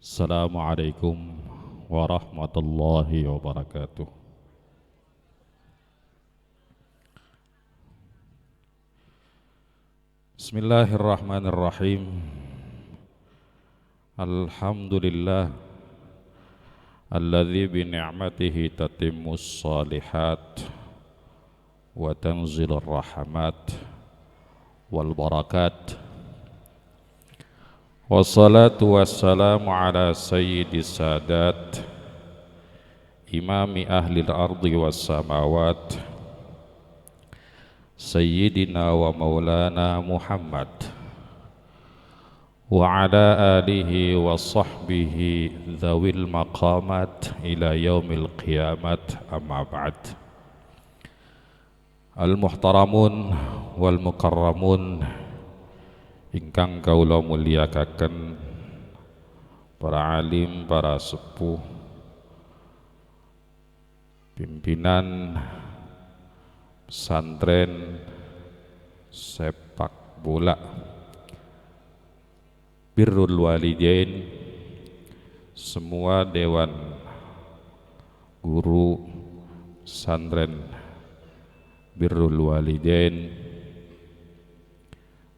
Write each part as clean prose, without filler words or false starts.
Assalamualaikum warahmatullahi wabarakatuh. Bismillahirrahmanirrahim. Alhamdulillah alladzi bi ni'matihi tatimmus shalihat wa tanzilur rahmat wal barakat. Wassalatu wassalamu ala sayyidis sadat imami ahlil ardi was samawat sayyidina wa maulana Muhammad wa ala alihi wa sahbihi dhawil maqamat ila yaumil qiyamat, amma ba'd. Al-muhtaramun wal mukarramun ingkang kaula mulyakaken, para alim, para sepuh, pimpinan pesantren sepak bola Birrul Walidain, semua dewan guru pesantren Birrul Walidain,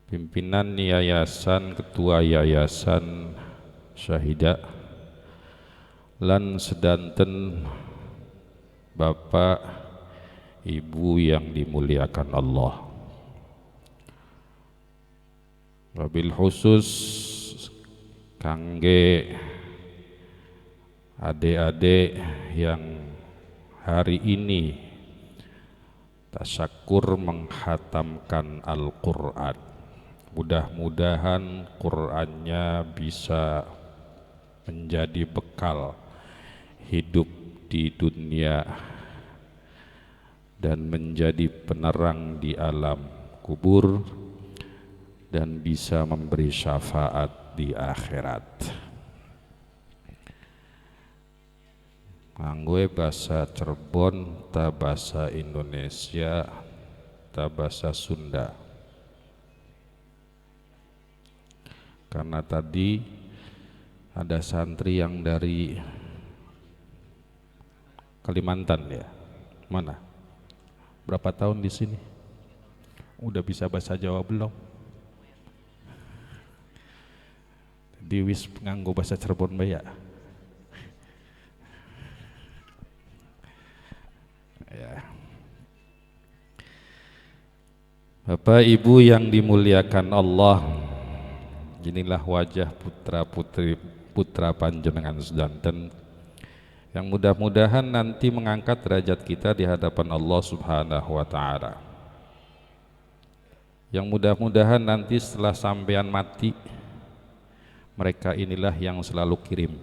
pimpinan yayasan, ketua yayasan Syahidah, lan sedanten Bapak Ibu yang dimuliakan Allah. Wabil khusus kangge adik-adik yang hari ini tasyakur menghatamkan Al-Quran. Mudah-mudahan Qur'annya bisa menjadi bekal hidup di dunia dan menjadi penerang di alam kubur dan bisa memberi syafaat di akhirat. Nganggo bahasa Cirebon, ta bahasa Indonesia, ta bahasa Sunda. Karena tadi ada santri yang dari Kalimantan, ya. Mana? Berapa tahun di sini? Udah bisa bahasa Jawa belum? Di wis nganggo bahasa Cirebon bae ya. Ya. Bapak Ibu yang dimuliakan Allah, inilah wajah putra panjenengan sedanten yang mudah-mudahan nanti mengangkat derajat kita di hadapan Allah Subhanahu wa taala. Yang mudah-mudahan nanti setelah sampean mati, mereka inilah yang selalu kirim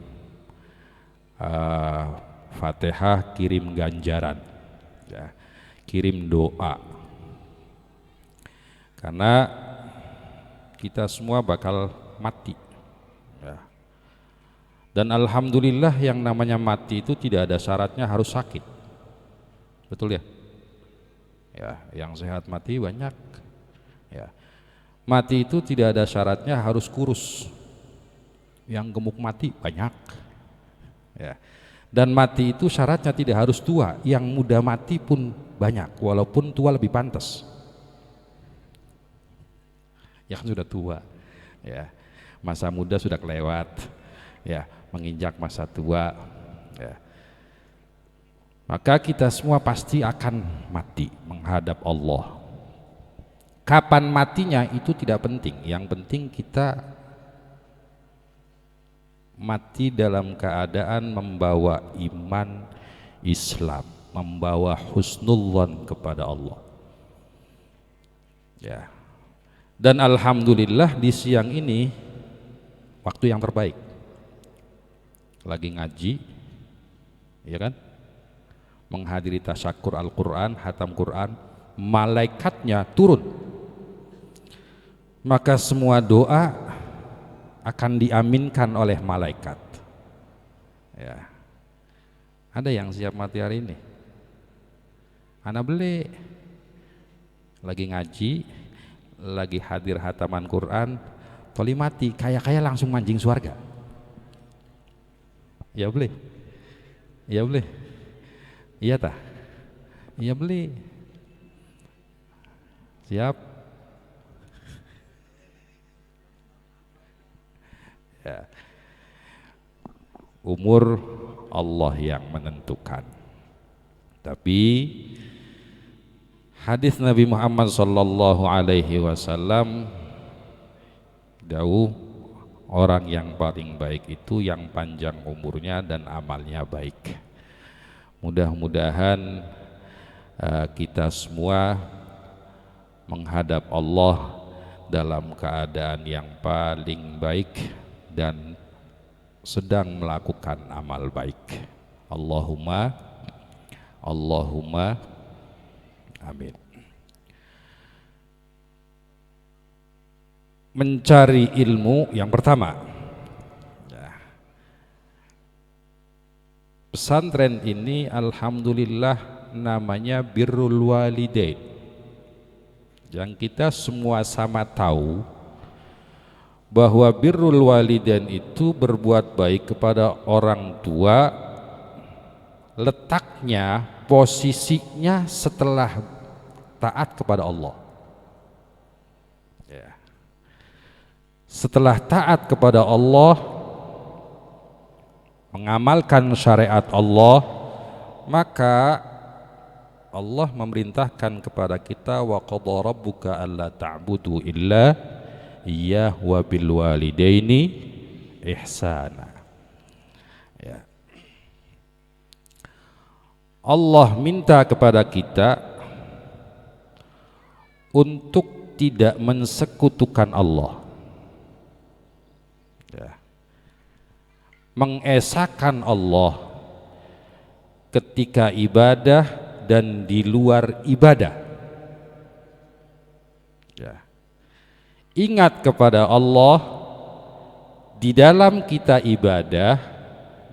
Fatihah, kirim ganjaran, ya, kirim doa. Karena kita semua bakal mati, ya. Dan alhamdulillah yang namanya mati itu tidak ada syaratnya harus sakit, betul ya? Ya, yang sehat mati banyak, ya. Mati itu tidak ada syaratnya harus kurus, yang gemuk mati banyak, ya. Dan mati itu syaratnya tidak harus tua, yang muda mati pun banyak, walaupun tua lebih pantas. Ya kan sudah tua, ya, masa muda sudah kelewat, ya, menginjak masa tua, ya. Maka kita semua pasti akan mati menghadap Allah. Kapan matinya itu tidak penting, yang penting kita mati dalam keadaan membawa iman Islam, membawa husnullon kepada Allah, ya. Dan alhamdulillah di siang ini waktu yang terbaik, lagi ngaji, ya kan, menghadiri tasyakur Al-Quran, hatam Quran, malaikatnya turun, maka semua doa akan diaminkan oleh malaikat, ya. Ada yang siap mati hari ini? Anak beli lagi ngaji, lagi hadir hataman Quran, toli mati, kaya-kaya langsung mancing surga. Ya boleh. Ya boleh. Iya tah? Iya boleh. Siap? Ya. Umur Allah yang menentukan. Tapi hadis Nabi Muhammad sallallahu alaihi wasallam jauh orang yang paling baik itu yang panjang umurnya dan amalnya baik. Mudah-mudahan kita semua menghadap Allah dalam keadaan yang paling baik dan sedang melakukan amal baik. Allahumma amin. Mencari ilmu yang pertama. Pesantren ini alhamdulillah namanya birrul walidain. Yang kita semua sama tahu bahwa birrul walidain itu berbuat baik kepada orang tua, letaknya, posisinya setelah taat kepada Allah. Ya. Setelah taat kepada Allah, mengamalkan syariat Allah, maka Allah memerintahkan kepada kita wa qadha rabbuka alla ta'budu illa iyyahu wa bil walidaini ihsana. Ya. Allah minta kepada kita untuk tidak mensekutukan Allah. Ya. Mengesahkan Allah ketika ibadah dan di luar ibadah. Ya. Ingat kepada Allah di dalam kita ibadah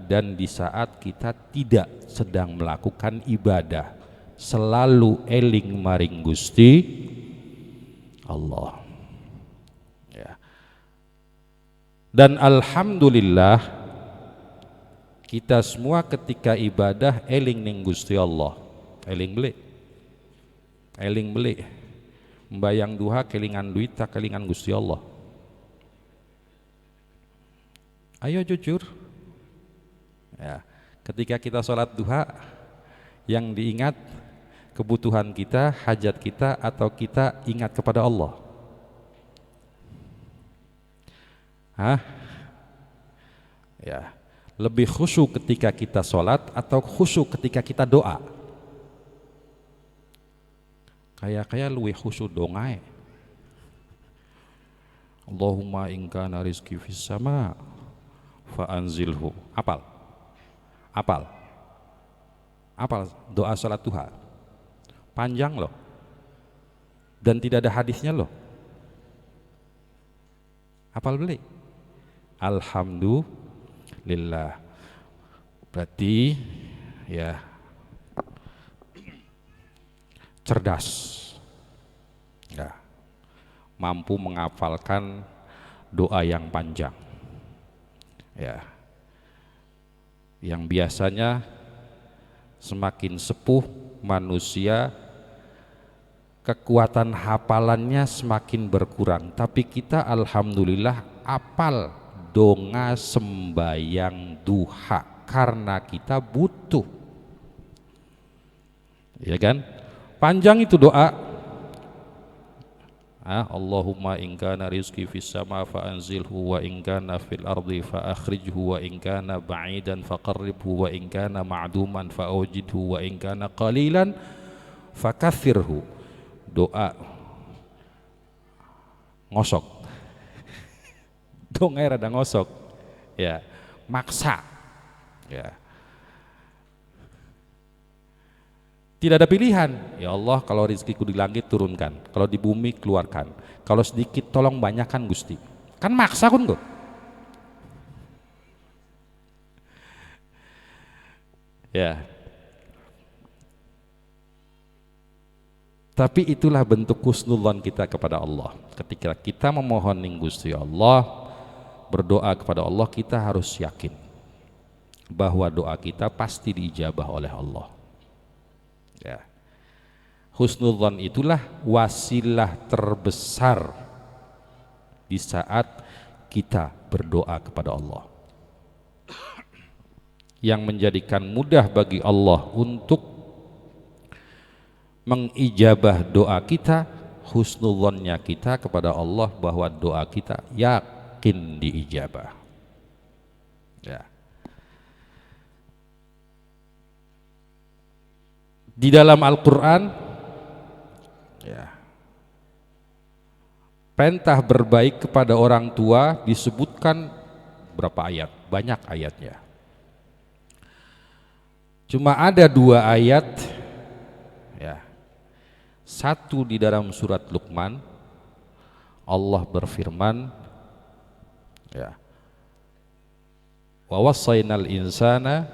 dan di saat kita tidak sedang melakukan ibadah. Selalu eling maring Gusti Allah. Ya. Dan alhamdulillah kita semua ketika ibadah eling ning Gusti Allah. Eling beli membayang duha kelingan duit tak kelingan Gusti Allah. Ayo jujur ya, ketika kita sholat duha yang diingat kebutuhan kita, hajat kita, atau kita ingat kepada Allah? Hah? Ya, lebih khusyuk ketika kita sholat atau khusyuk ketika kita doa? Kayak luwih khusyuk dongae. Allahumma in kana rizqi fis sama fa anzilhu. Apal doa salat duha. Panjang loh. Dan tidak ada hadisnya loh. Apal beli. Alhamdulillah. Berarti ya cerdas, ya, mampu menghafalkan doa yang panjang, ya, yang biasanya semakin sepuh manusia kekuatan hafalannya semakin berkurang, tapi kita alhamdulillah apal donga sembayang duha karena kita butuh, ya kan? Panjang itu doa. Allahumma in kana rizqi fis sama fa anzilhu wa in kana fil ardi fa akhrijhu wa in kana ba'idan fa qarribhu wa in kana ma'duman fa awjidhu wa in kana qalilan fa kathirhu. Doa ngosok. Dongai rada ngosok. Ya, maksa. Ya. Tidak ada pilihan. Ya Allah, kalau rezekiku di langit turunkan, kalau di bumi keluarkan, kalau sedikit tolong banyakkan Gusti. Kan maksa kan kok. Ya. Tapi itulah bentuk husnudzon kita kepada Allah. Ketika kita memohon ning Gusti Allah, berdoa kepada Allah, kita harus yakin bahwa doa kita pasti diijabah oleh Allah. Ya. Husnudzon itulah wasilah terbesar di saat kita berdoa kepada Allah, yang menjadikan mudah bagi Allah untuk mengijabah doa kita, husnudzonnya kita kepada Allah bahwa doa kita yakin diijabah. Ya. Di dalam Al-Quran, ya, perintah berbaik kepada orang tua disebutkan berapa ayat? Banyak ayatnya. Cuma ada 2 ayat, ya. Satu di dalam surat Luqman, Allah berfirman, ya, wa wassaynal insana,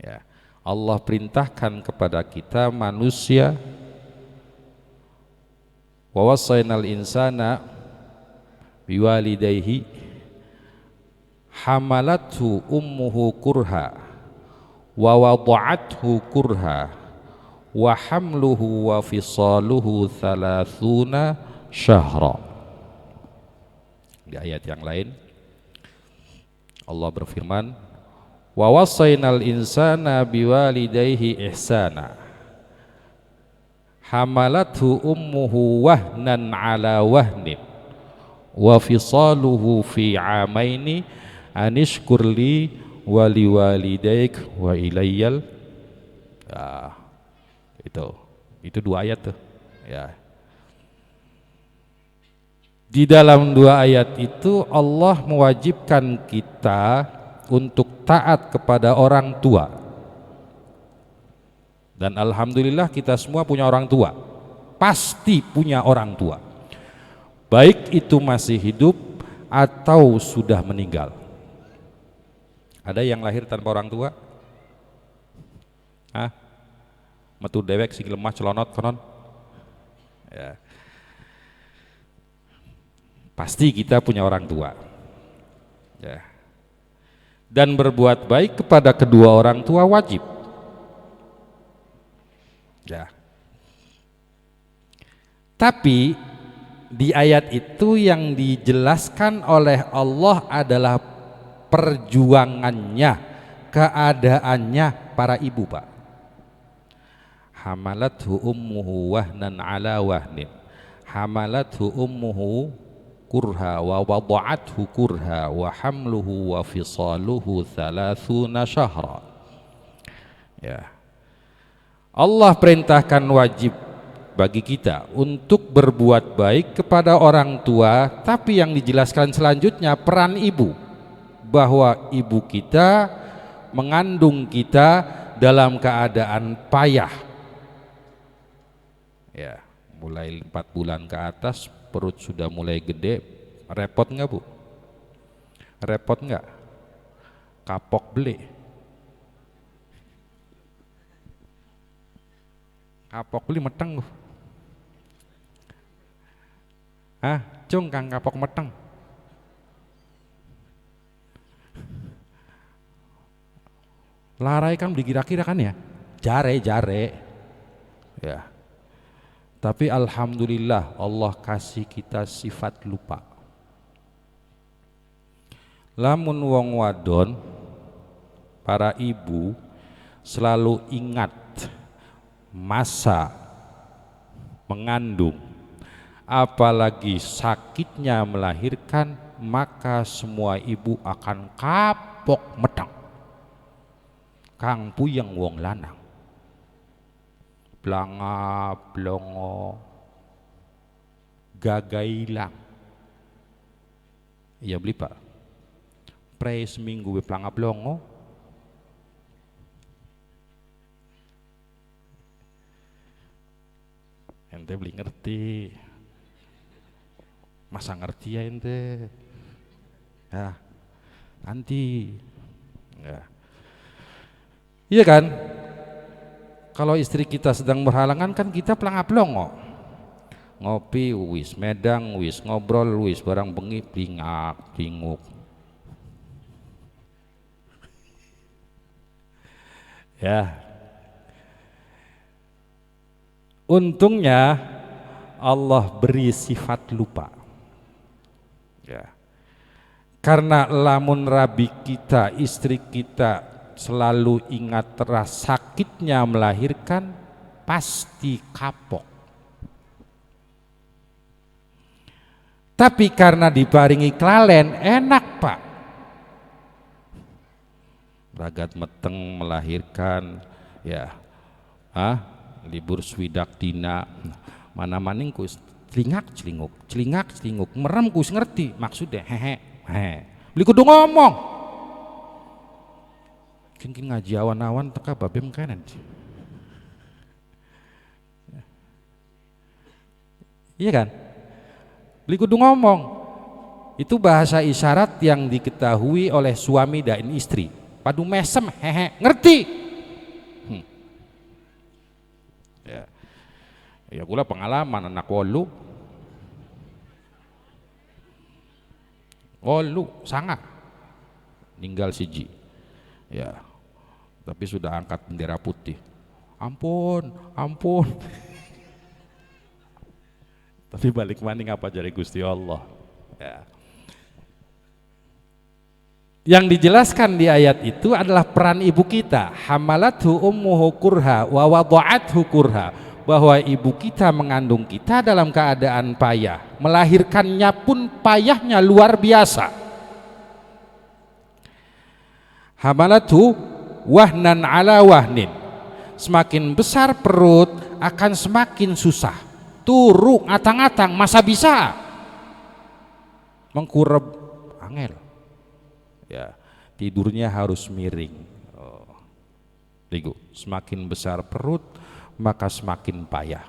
ya, Allah perintahkan kepada kita manusia, wa wassaynal insana biwalidayhi hamalathu ummuhu kurha wa wada'athu kurha wa hamluhu wa fisaluhu 30 syahra. Di ayat yang lain Allah berfirman, wa wassaynal insana biwalidayhi ihsana hamalathu ummuhu wahnan ala wahnin wa fisaluhu fi amaini anishkurli wa liwalidayk wa ilayyal. Itu 2 ayat tuh, ya. Di dalam 2 ayat itu Allah mewajibkan kita untuk taat kepada orang tua. Dan alhamdulillah kita semua punya orang tua. Pasti punya orang tua. Baik itu masih hidup atau sudah meninggal. Ada yang lahir tanpa orang tua? Hah? Metu dewek sing lemah celonot konon? Ya. Pasti kita punya orang tua. Ya. Dan berbuat baik kepada kedua orang tua wajib. Ya. Tapi di ayat itu yang dijelaskan oleh Allah adalah perjuangannya, keadaannya para ibu, Pak. Hamalathu ummuhu wahnan ala wahnin, hamalathu ummuhu kurha wa wada'athu kurha wa hamluhu wa fisaluhu 30 syahra. Ya. Allah perintahkan wajib bagi kita untuk berbuat baik kepada orang tua, tapi yang dijelaskan selanjutnya peran ibu, bahwa ibu kita mengandung kita dalam keadaan payah. Ya, mulai 4 bulan ke atas perut sudah mulai gede, repot nggak Bu? Repot nggak? Kapok beli. Kapok beli meteng Bu. Ah, cung kang kapok meteng. Larai kan beli kira-kira kan ya? Jare. Ya. Tapi alhamdulillah Allah kasih kita sifat lupa. Lamun wong wadon, para ibu selalu ingat masa mengandung, apalagi sakitnya melahirkan, maka semua ibu akan kapok medang. Kang puyeng wong lanang, blanga blongo gagailang. Iya beli Pak, pre seminggu we blanga blongo. Ente beli ngerti, masa ngerti ya ente? Ya nanti ya. Iya kan? Kalau istri kita sedang berhalangan kan kita pelangap-longo, ngopi wis, medang wis, ngobrol wis, barang bengi blingak blinguk. Ya. Untungnya Allah beri sifat lupa. Ya. Karena lamun rabi kita, istri kita selalu ingat rasa sakitnya melahirkan, pasti kapok. Tapi karena diparingi klalen, enak Pak. Ragat meteng melahirkan, ya, libur swidak dina, mana maning ku celingak celinguk, merem ku ngerti maksudnya, beli kudu ngomong. Mungkin ngaji awan-awan teka babem kanan. Iya kan? Beli kudu ngomong. Itu bahasa isyarat yang diketahui oleh suami dan istri. Padu mesem, ngerti. Ya gula pengalaman anak wolu sangat ninggal siji, ya, tapi sudah angkat bendera putih. Ampun tapi balik maning apa jari Gusti Allah, ya. Yang dijelaskan di ayat itu adalah peran ibu kita, hamalathu ummuhu kurha wa wada'athu kurha, bahwa ibu kita mengandung kita dalam keadaan payah, melahirkannya pun payahnya luar biasa. Hamalathu wahnan ala wahnin, semakin besar perut akan semakin susah, turu ngatang-ngatang masa bisa mengkurep angel, ya, tidurnya harus miring. Semakin besar perut maka semakin payah.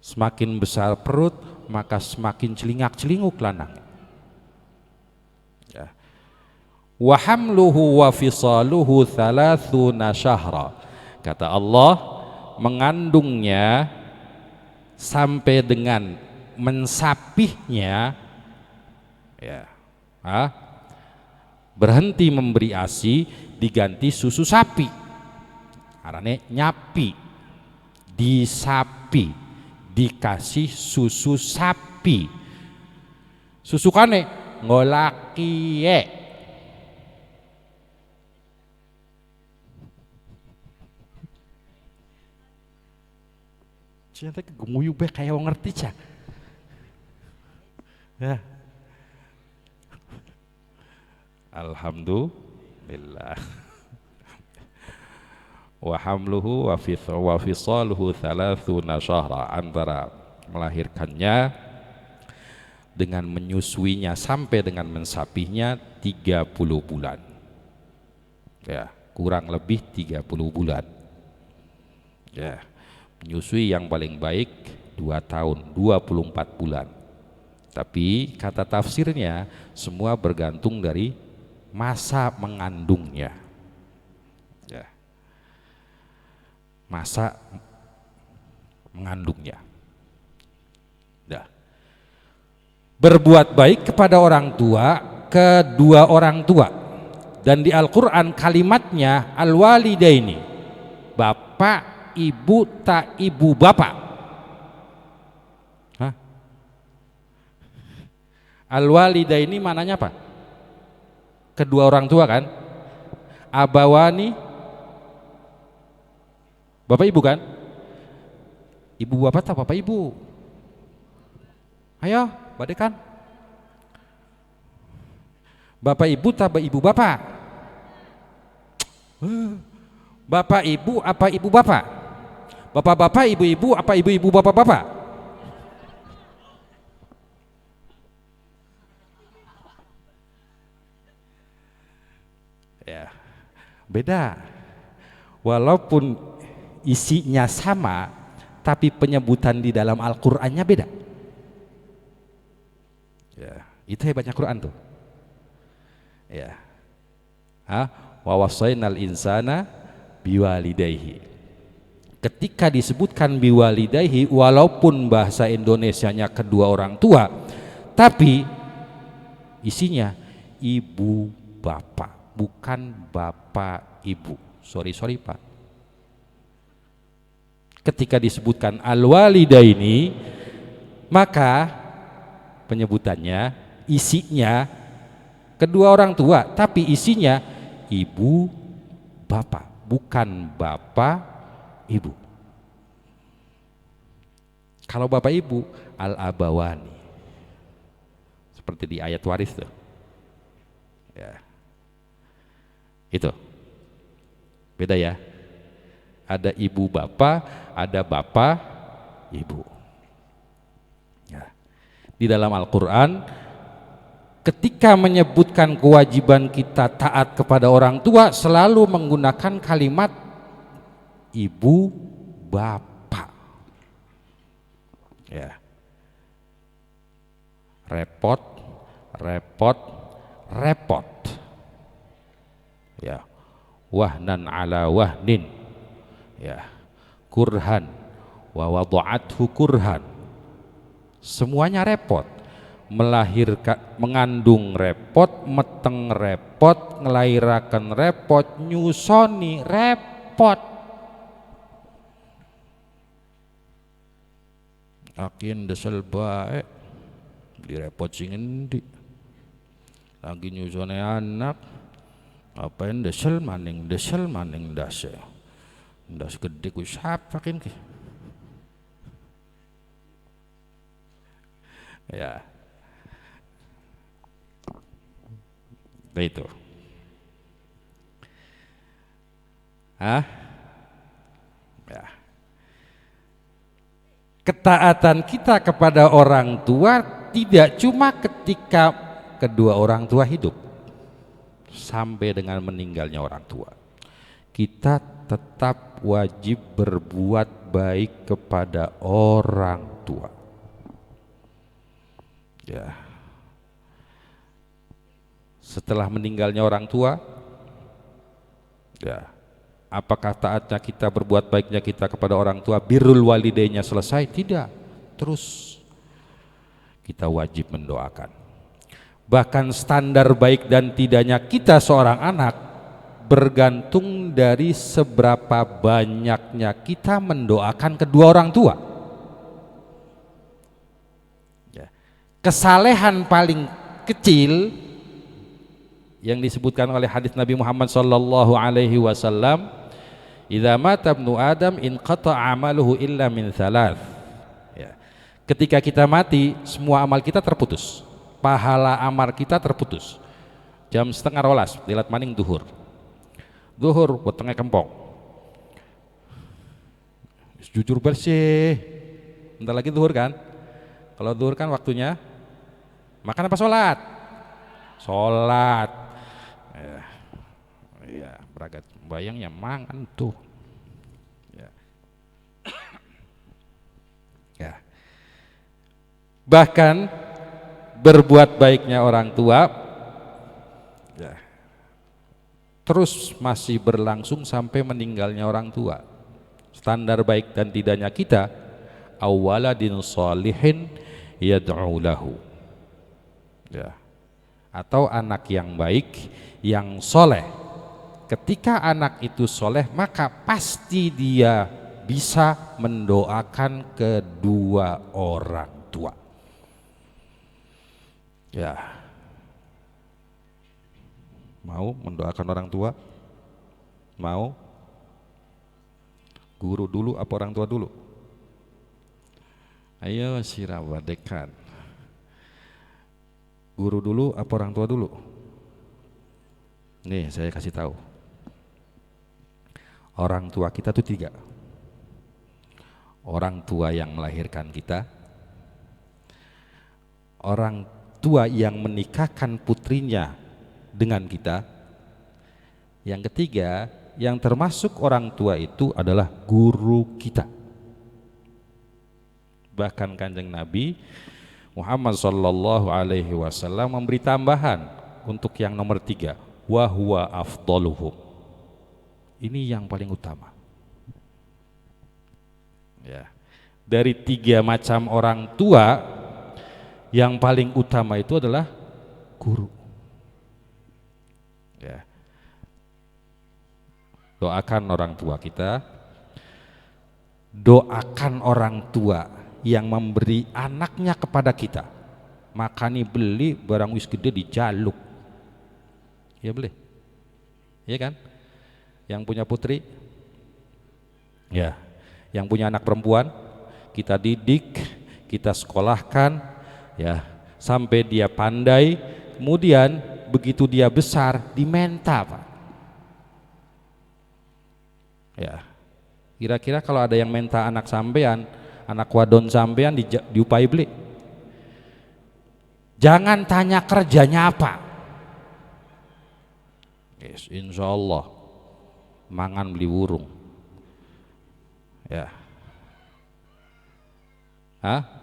Semakin besar perut maka semakin celingak-celinguk lanang. Ya. Wa hamluhu wa fisaluhu 30 syahra. Kata Allah, mengandungnya sampai dengan mensapihnya, ya, berhenti memberi ASI diganti susu sapi, arane nyapi, disapi, dikasih susu sapi, susu kane ngolaki ye. Cinta kegemuyu be kayak ngerti cak, ya. Alhamdulillah. Wa hamluhu wa fisaluhu 30 syahra, antara melahirkannya dengan menyusuinya sampai dengan mensapihnya 30 bulan. Ya, kurang lebih 30 bulan. Ya, menyusui yang paling baik 2 tahun, 24 bulan. Tapi kata tafsirnya semua bergantung dari masa mengandungnya, ya, masa mengandungnya. Dah. Berbuat baik kepada orang tua, kedua orang tua, dan di Al-Quran kalimatnya al-walidaini, bapak, ibu, tak ibu, bapak. Al-walidaini mananya apa? Kedua orang tua kan? Abawani, bapak ibu kan? Ibu bapak tak bapak ibu? Ayo, badekan. Bapak ibu tak ibu bapak? Bapak ibu apa ibu bapak? Bapak-bapak ibu-ibu apa ibu-ibu bapak-bapak? Ya, beda. Walaupun isinya sama, tapi penyebutan di dalam Al-Qur'annya beda. Ya, itu hebatnya Quran tuh. Ya. Wa wasainal insana biwalidayhi. Ketika disebutkan biwalidayhi, walaupun bahasa Indonesianya kedua orang tua, tapi isinya ibu bapak, bukan bapak ibu. Sorry Pak. Ketika disebutkan al-walidaini, maka penyebutannya, isinya kedua orang tua, tapi isinya ibu bapak, bukan bapak ibu. Kalau bapak ibu, al-abawani, seperti di ayat waris tuh ya, itu beda ya, ada ibu bapak, ada bapak ibu ya. Di dalam Al-Quran ketika menyebutkan kewajiban kita taat kepada orang tua selalu menggunakan kalimat ibu bapak ya. Repot ya, wahnan ala wahnin ya, kurhan wa wada'athu kurhan, semuanya repot. Melahirkan, mengandung repot, meteng repot, ngelairakan repot, nyusoni repot. Akin desel bae direpot sing endi, lagi nyusone anak apain desel maning dase ndas gede ku sapakin ki ya. Itu ya. Ketaatan kita kepada orang tua tidak cuma ketika kedua orang tua hidup, sampai dengan meninggalnya orang tua kita tetap wajib berbuat baik kepada orang tua ya. Setelah meninggalnya orang tua ya, apakah taatnya kita, berbuat baiknya kita kepada orang tua, birrul walidaynya selesai? Tidak, terus kita wajib mendoakan. Bahkan standar baik dan tidaknya kita seorang anak bergantung dari seberapa banyaknya kita mendoakan kedua orang tua ya. Kesalehan paling kecil yang disebutkan oleh hadis Nabi Muhammad sallallahu alaihi wasallam, idza mata ibnu adam inqata amaluhu illa min thalath ya. Ketika kita mati semua amal kita terputus, pahala amal kita terputus. Jam 11:30 dilat maning duhur wetenge kempong, jujur bersih, bentar lagi duhur kan. Kalau duhur kan waktunya makan apa sholat ya, beragat bayangnya mangan tuh ya. Ya. Bahkan berbuat baiknya orang tua ya, terus masih berlangsung sampai meninggalnya orang tua. Standar baik dan tidaknya kita, awaladin sholihin yad'u lahu ya, atau anak yang baik yang soleh. Ketika anak itu soleh maka pasti dia bisa mendoakan kedua orang tua ya. Mau mendoakan orang tua? Mau? Guru dulu apa orang tua dulu? Ayo sirawadekan, guru dulu apa orang tua dulu? Nih saya kasih tahu, orang tua kita tuh 3. Orang tua yang melahirkan kita, orang tua yang menikahkan putrinya dengan kita, yang ketiga yang termasuk orang tua itu adalah guru kita. Bahkan Kanjeng Nabi Muhammad sallallahu alaihi wasallam memberi tambahan untuk yang nomor 3, wa huwa afdaluhum. Ini yang paling utama ya. Dari 3 macam orang tua yang paling utama itu adalah guru Ya. Doakan orang tua kita, doakan orang tua yang memberi anaknya kepada kita. Makani beli barang wis gede dijaluk. Ya boleh. Iya kan? Yang punya putri, ya. Yang punya anak perempuan, kita didik, kita sekolahkan, ya, sampai dia pandai. Kemudian begitu dia besar, dimenta, Pak. Ya. Kira-kira kalau ada yang minta anak sampean, anak wadon sampean diupai beli. Jangan tanya kerjanya apa. Yes, insya Allah mangan beli burung. Ya.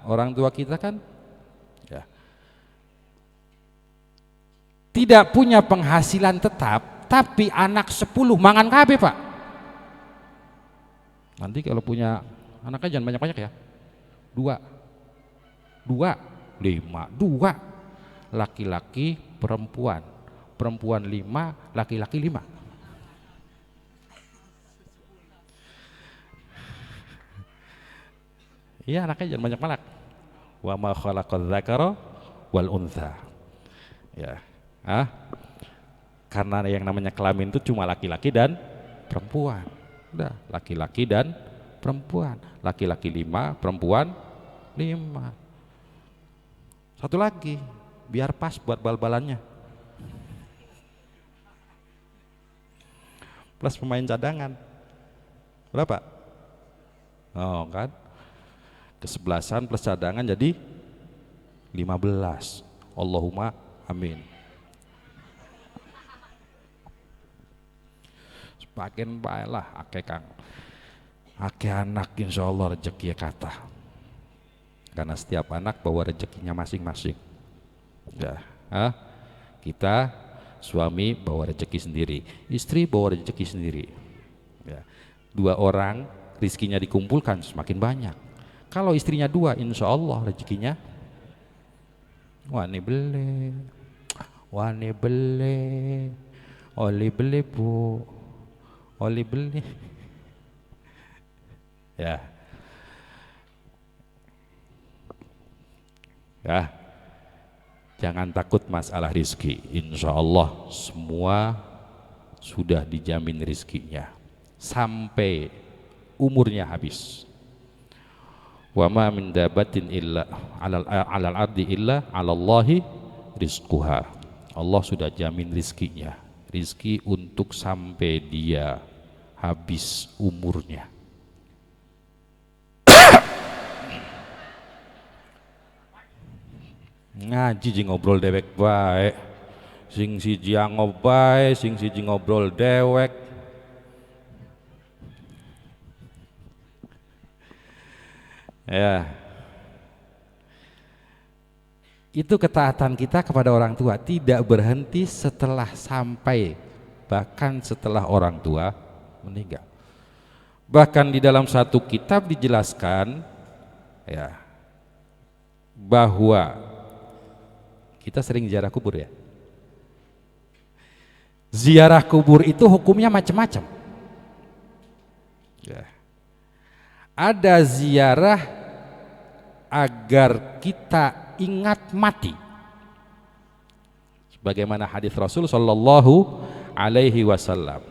Orang tua kita kan ya, tidak punya penghasilan tetap, tapi anak 10 mangan KB, Pak. Nanti kalau punya anaknya jangan banyak-banyak ya. 2, 5, laki-laki, perempuan 5, laki-laki 5. Iya, anaknya jangan banyak-banyak. Wa ma khalaqadz dzakara wal untha. Ya. Karena yang namanya kelamin itu cuma laki-laki dan perempuan. Udah, laki-laki dan perempuan. Laki-laki 5, perempuan 5. Satu lagi, biar pas buat bal-balannya. Plus pemain cadangan. Berapa? Oh kan? Kesebelasan plus cadangan jadi 15. Allahumma amin. Semakin baiklah akeh kang. Akeh anak insya Allah rezeki kata. Karena setiap anak bawa rezekinya masing-masing. Ya, kita suami bawa rezeki sendiri, istri bawa rezeki sendiri. Ya. 2 orang rizkinya dikumpulkan semakin banyak. Kalau istrinya 2, insya Allah rezekinya wani beli, oli beli bu, oli beli. Ya, ya, jangan takut masalah rizki. Insya Allah semua sudah dijamin rizkinya sampai umurnya habis. Wa ma min dabatin illa alal ardi illa 'alallahi rizquha. Allah sudah jamin rizkinya, rizki untuk sampai dia habis umurnya. Ngaji ji ngobrol dewek baik, sing siji ngobae, sing siji ngobrol dewek. Ya, itu ketaatan kita kepada orang tua tidak berhenti setelah sampai, bahkan setelah orang tua meninggal. Bahkan di dalam satu kitab dijelaskan ya bahwa kita sering ziarah kubur ya. Ziarah kubur itu hukumnya macam-macam. Ya. Ada ziarah agar kita ingat mati. Sebagaimana hadis Rasul sallallahu alaihi wasallam.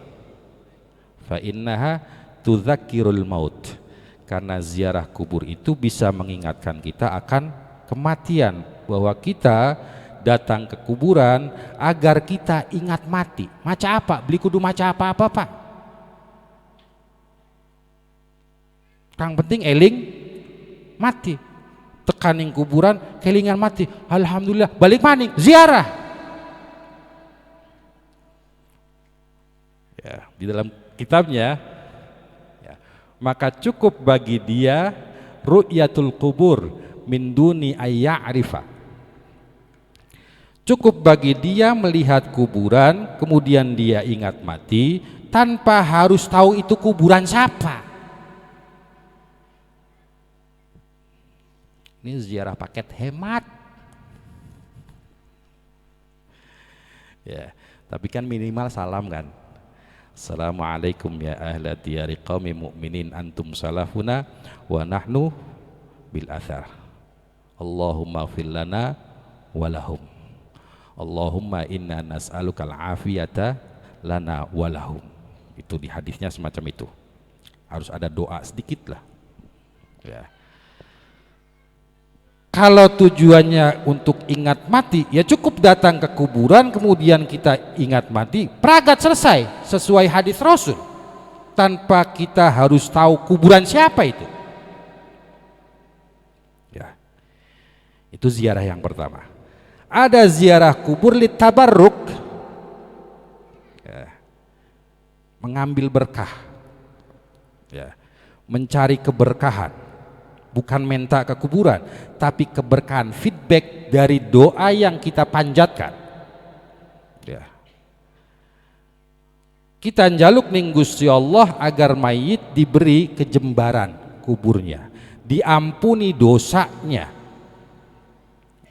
Fa innaha tudzakirul maut. Karena ziarah kubur itu bisa mengingatkan kita akan kematian, bahwa kita datang ke kuburan agar kita ingat mati. Maca apa? Beli kudu maca apa-apa, Pak. Kang penting eling mati. Tekaning kuburan kelingan mati. Alhamdulillah, balik maning ziarah. Ya, di dalam kitabnya ya, maka cukup bagi dia ru'yatul kubur min duni ayya'rifa. Cukup bagi dia melihat kuburan kemudian dia ingat mati tanpa harus tahu itu kuburan siapa. Ini ziarah paket hemat. Ya, tapi kan minimal salam kan. Assalamualaikum ya ahla diyari qaumi mu'minin antum salafuna wa nahnu bil athar. Allahumma ighfir lana wa lahum. Allahumma inna nas'alukal afiyata lana wa lahum. Itu di hadisnya semacam itu. Harus ada doa sedikit lah. Ya. Kalau tujuannya untuk ingat mati, ya cukup datang ke kuburan kemudian kita ingat mati, pragat selesai sesuai hadis Rasul. Tanpa kita harus tahu kuburan siapa itu. Ya. Itu ziarah yang pertama. Ada ziarah kubur li tabarruk. Ya. Mengambil berkah. Ya. Mencari keberkahan. Bukan minta ke kuburan, tapi keberkahan, feedback dari doa yang kita panjatkan. Ya. Kita njaluk ning Gusti Allah agar mayit diberi kejembaran kuburnya, diampuni dosanya.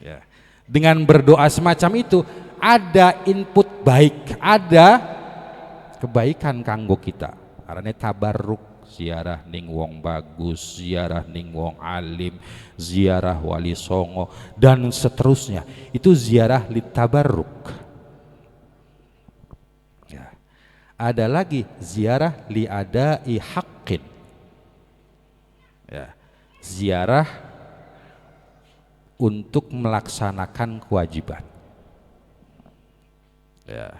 Ya. Dengan berdoa semacam itu ada input baik, ada kebaikan kanggo kita. Karena tabarruk, ziarah ning wong bagus, ziarah ning wong alim, ziarah wali songo dan seterusnya. Itu ziarah li tabarruk. Ya. Ada lagi ziarah li adai haqqin. Ya. Ziarah untuk melaksanakan kewajiban. Ya.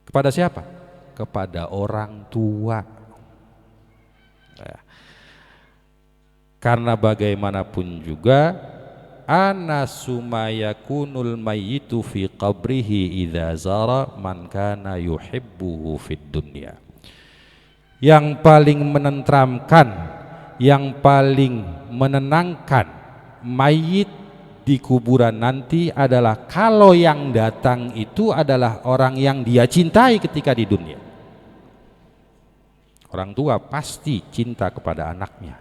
Kepada siapa? Kepada orang tua. Ya. Karena bagaimanapun juga ana sumayakunul mayyitu fi qabrihi idza zara man kana yuhibbuhu fid dunya. Yang paling menenteramkan, yang paling menenangkan mayit di kuburan nanti adalah kalau yang datang itu adalah orang yang dia cintai ketika di dunia. Orang tua pasti cinta kepada anaknya.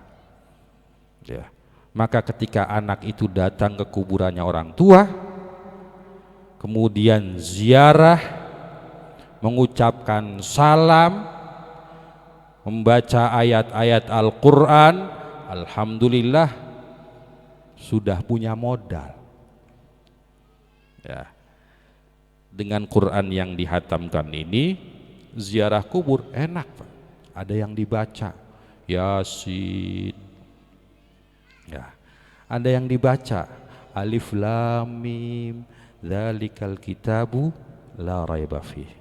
Ya. Maka ketika anak itu datang ke kuburannya orang tua, kemudian ziarah, mengucapkan salam, membaca ayat-ayat Al-Quran, alhamdulillah sudah punya modal. Ya. Dengan Quran yang dihatamkan ini, ziarah kubur enak, Pak. Ada yang dibaca Yasin, ya. Ada yang dibaca Alif Lam Mim dzalikal kitabu la raiba fih.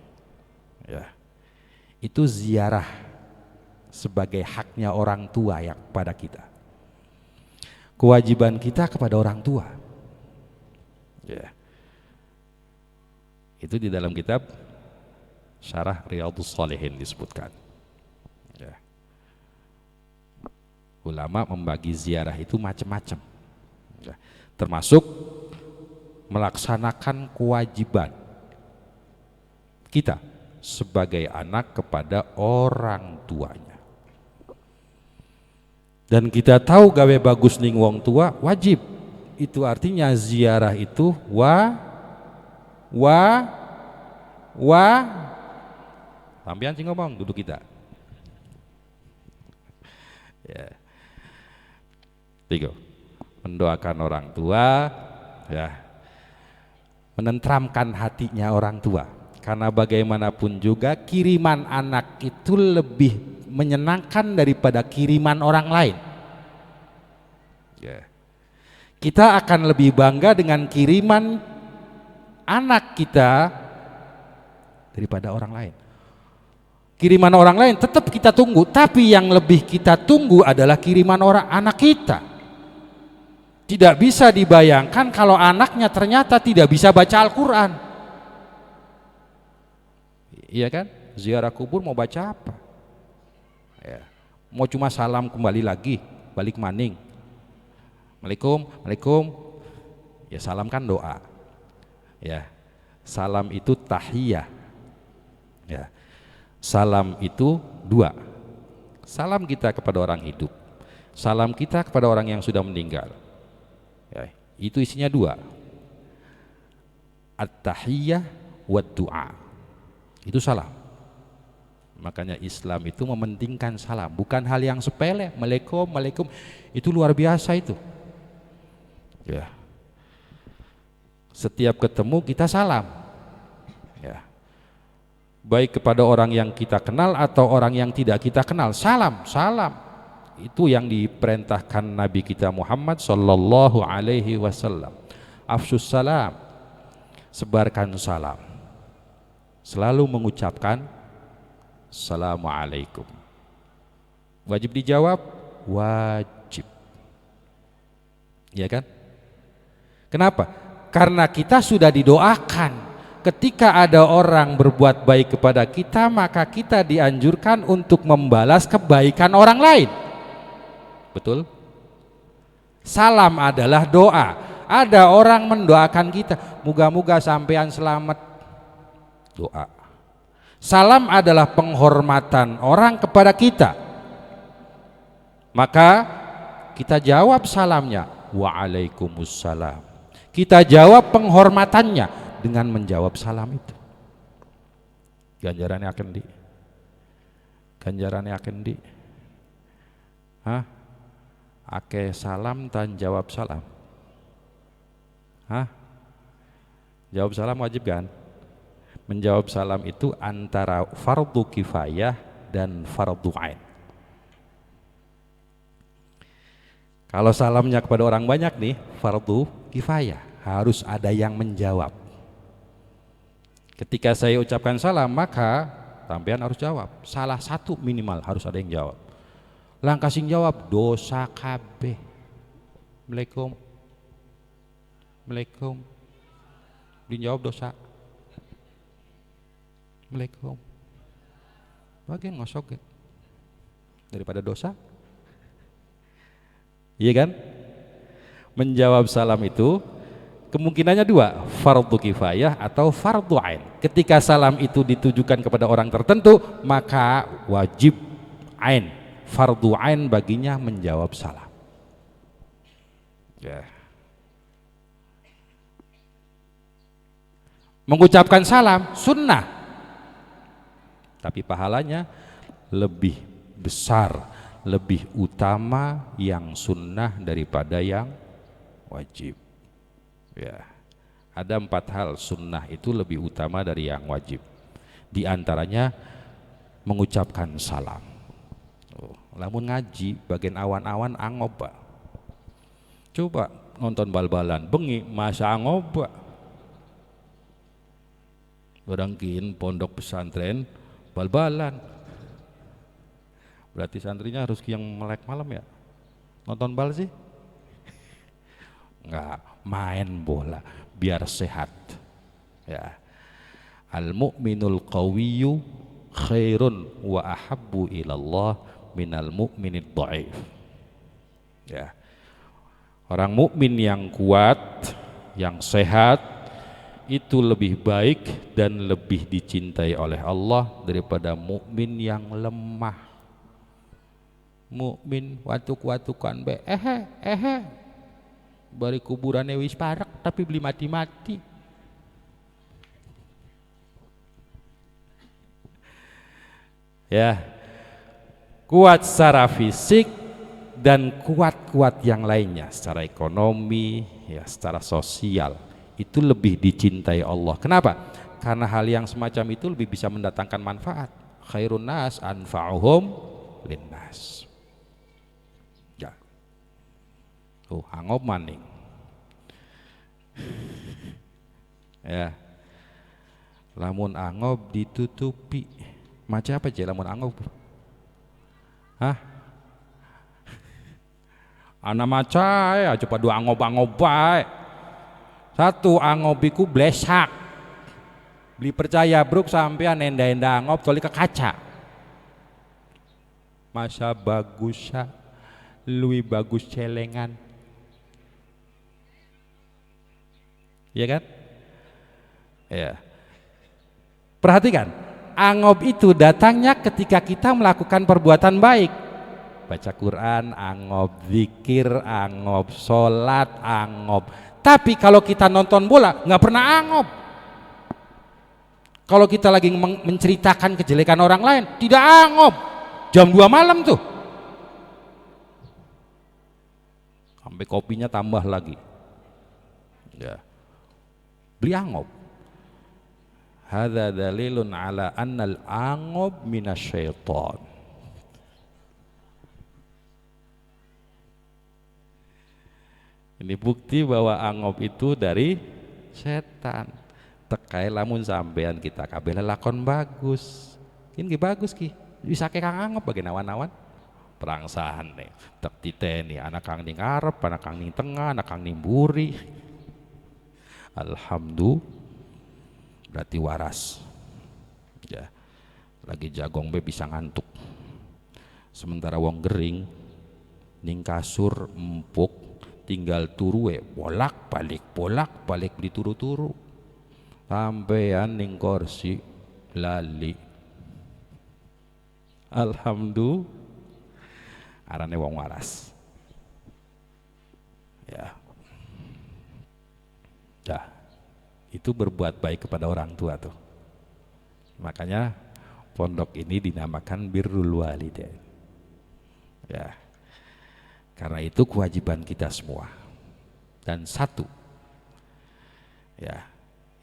Ya. Itu ziarah sebagai haknya orang tua yang pada kita. Kewajiban kita kepada orang tua. Ya. Itu di dalam kitab Syarah Riyadhus Shalihin disebutkan. Ya. Ulama membagi ziarah itu macam-macam. Ya. Termasuk melaksanakan kewajiban kita sebagai anak kepada orang tuanya. Dan kita tahu gawe bagus ning wong tua wajib. Itu artinya ziarah itu sampean sing ngomong duduk kita. Ya. Tiga. Mendoakan orang tua, ya. Menenteramkan hatinya orang tua. Karena bagaimanapun juga kiriman anak itu lebih menyenangkan daripada kiriman orang lain. Ya. Kita akan lebih bangga dengan kiriman anak kita daripada orang lain. Kiriman orang lain tetap kita tunggu, tapi yang lebih kita tunggu adalah kiriman orang anak kita. Tidak bisa dibayangkan kalau anaknya ternyata tidak bisa baca Al-Quran. Iya kan? Ziarah kubur mau baca apa? Ya. Mau cuma salam kembali lagi, balik maning. Assalamualaikum. Ya salam kan doa. Ya. Salam itu tahiyah. Ya. Salam itu dua. Salam kita kepada orang hidup, salam kita kepada orang yang sudah meninggal. Ya, itu isinya dua. at-tahiyyah wa du'a. Itu salam. Makanya Islam itu mementingkan salam, bukan hal yang sepele. Waalaikum itu luar biasa itu. Ya. Setiap ketemu kita salam. Ya. Baik kepada orang yang kita kenal atau orang yang tidak kita kenal, salam. Itu yang diperintahkan Nabi kita Muhammad sallallahu alaihi wasallam. Afsus salam. Sebarkan salam. Selalu mengucapkan Assalamualaikum. Wajib dijawab? Wajib. Ya kan? Kenapa? Karena kita sudah didoakan. Ketika ada orang berbuat baik kepada kita, maka kita dianjurkan untuk membalas kebaikan orang lain. Betul? Salam adalah doa. Ada orang mendoakan kita, moga-moga sampean selamat. Doa. Salam adalah penghormatan orang kepada kita. Maka kita jawab salamnya, waalaikumsalam. Kita jawab penghormatannya dengan menjawab salam itu. Ganjarannya akan di. Hah? Ake salam dan jawab salam. Hah? Jawab salam wajib kan? Menjawab salam itu antara fardu kifayah dan fardu ain. Kalau salamnya kepada orang banyak nih, fardu kifayah, harus ada yang menjawab. Ketika saya ucapkan salam, maka sampean harus jawab. Salah satu minimal harus ada yang jawab. Langkah sing jawab dosa kabeh. Assalamualaikum. Dijawab dosa. Assalamualaikum. Bagian ngosok ya. Daripada dosa. Iya kan? Menjawab salam itu kemungkinannya dua, fardu kifayah atau fardu ain. Ketika salam itu ditujukan kepada orang tertentu, maka wajib ain, fardu ain baginya menjawab salam. Ya. Mengucapkan salam sunnah. Tapi pahalanya lebih besar, lebih utama yang sunnah daripada yang wajib. Ya, ada 4 hal sunnah itu lebih utama dari yang wajib. Di antaranya mengucapkan salam. Lamun ngaji bagian awan-awan angoba. Coba nonton bal-balan bengi masa angoba. Barangkin pondok pesantren bal-balan. Berarti santrinya harus yang melek malam ya? Nonton bal sih? Enggak, main bola biar sehat. Ya. Al-mu'minul qawiyyu khairun wa ahabbu ilallah minal mu'minid dha'if. Ya. Orang mukmin yang kuat, yang sehat itu lebih baik dan lebih dicintai oleh Allah daripada mukmin yang lemah. Mukmin watuk-watukan be bari kuburannya wis parak tapi beli mati-mati. Ya, kuat secara fisik dan kuat-kuat yang lainnya secara ekonomi, ya secara sosial. Itu lebih dicintai Allah. Kenapa? Karena hal yang semacam itu lebih bisa mendatangkan manfaat. Khairun nas anfa'uhum linnas. Ya. Angob maning. Ya. Lamun angob ditutupi. Macam apa lamun angob? Hah? Ana maca ya coba dua angob-angob bae. Satu angobiku blesak. Beli percaya bruk sampean enda-enda angob toli ke kaca. Masa bagus lui bagus celengan. Ya kan? Ya. Perhatikan, angob itu datangnya ketika kita melakukan perbuatan baik. Baca Quran, angob, zikir, angob, sholat, angob. Tapi kalau kita nonton bola nggak pernah angob. Kalau kita lagi menceritakan kejelekan orang lain, tidak angop. Jam 2 malam tuh. Sampai kopinya tambah lagi. Ya. Beli angop. Hadza dalilun ala annal angop minasyaiton. Ini bukti bahwa angop itu dari setan. Tekai lamun sampean kita kabeh lelakon bagus. Ini bagus ki. Bisa ke kang angop bagi nawan-nawan. Perangsahan nih. Tek titeni anak kang ning ngarep, anak kang ning tengah, anak kang ning buri. Alhamdulillah berarti waras. Ya. Lagi jagong be bisa ngantuk. Sementara wong gering ning kasur empuk tinggal turu bolak balik beli turu-turu sampean ning kursi lali. Alhamdulillah arane wong waras. Ya. Dah. Itu berbuat baik kepada orang tua tuh. Makanya pondok ini dinamakan birrul walidain. Ya. Karena itu kewajiban kita semua. Dan satu ya,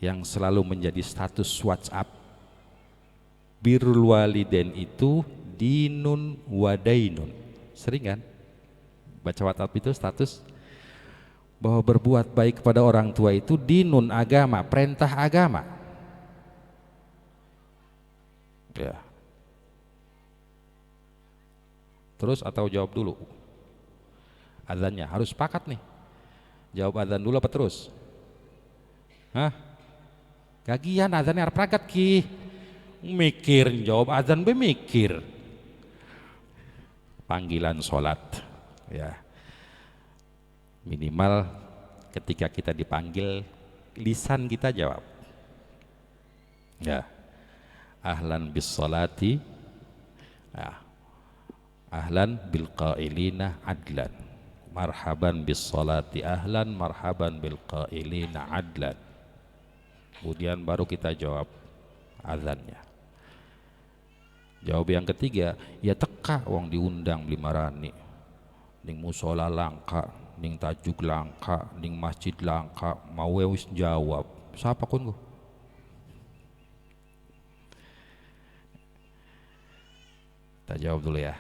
yang selalu menjadi status WhatsApp birrul walidain itu dinun wadainun. Sering kan baca WhatsApp itu status bahwa berbuat baik kepada orang tua itu dinun agama, perintah agama. Ya. Terus atau jawab dulu? Azannya harus sepakat nih. Jawab azan dulu apa terus? Hah? Gagian azannya harus pragat ki. Mikir jawab azan be mikir. Panggilan sholat. Ya. Minimal ketika kita dipanggil lisan kita jawab. Ya. Ahlan bis salati. Ya. Ahlan bil qailina adlan. Marhaban bis salati ahlan, marhaban bil qailina adlan. Kemudian baru kita jawab azannya. Jawab yang ketiga, ya teka wong diundang beli marani. Ning musola langka, ning tajuk langka, ning masjid langka, mau wis jawab. Siapa kun ku? Kita jawab dulu ya.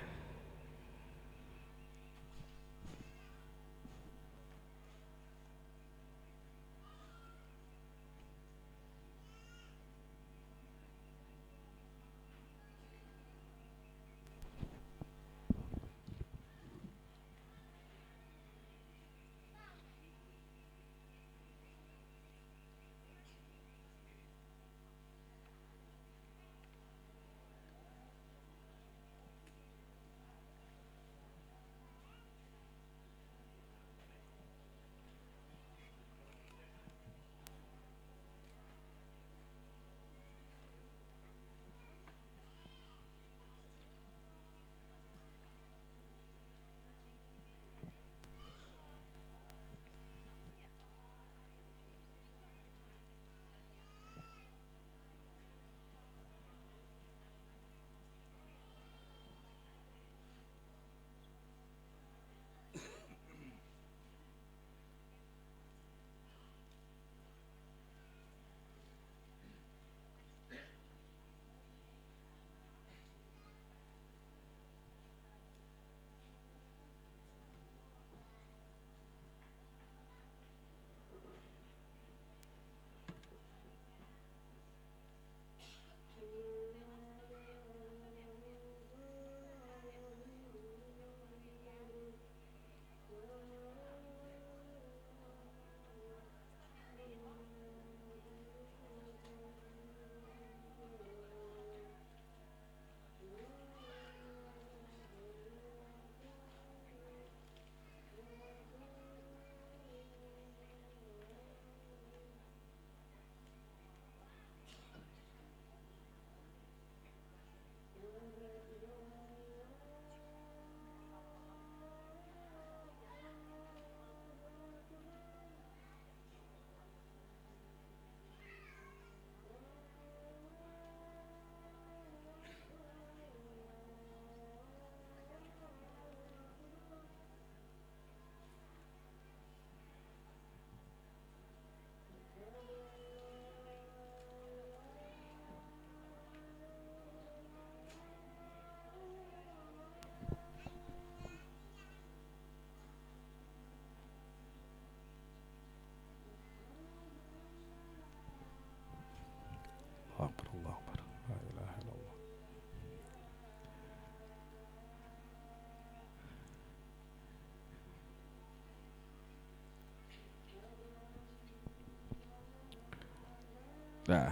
Nah,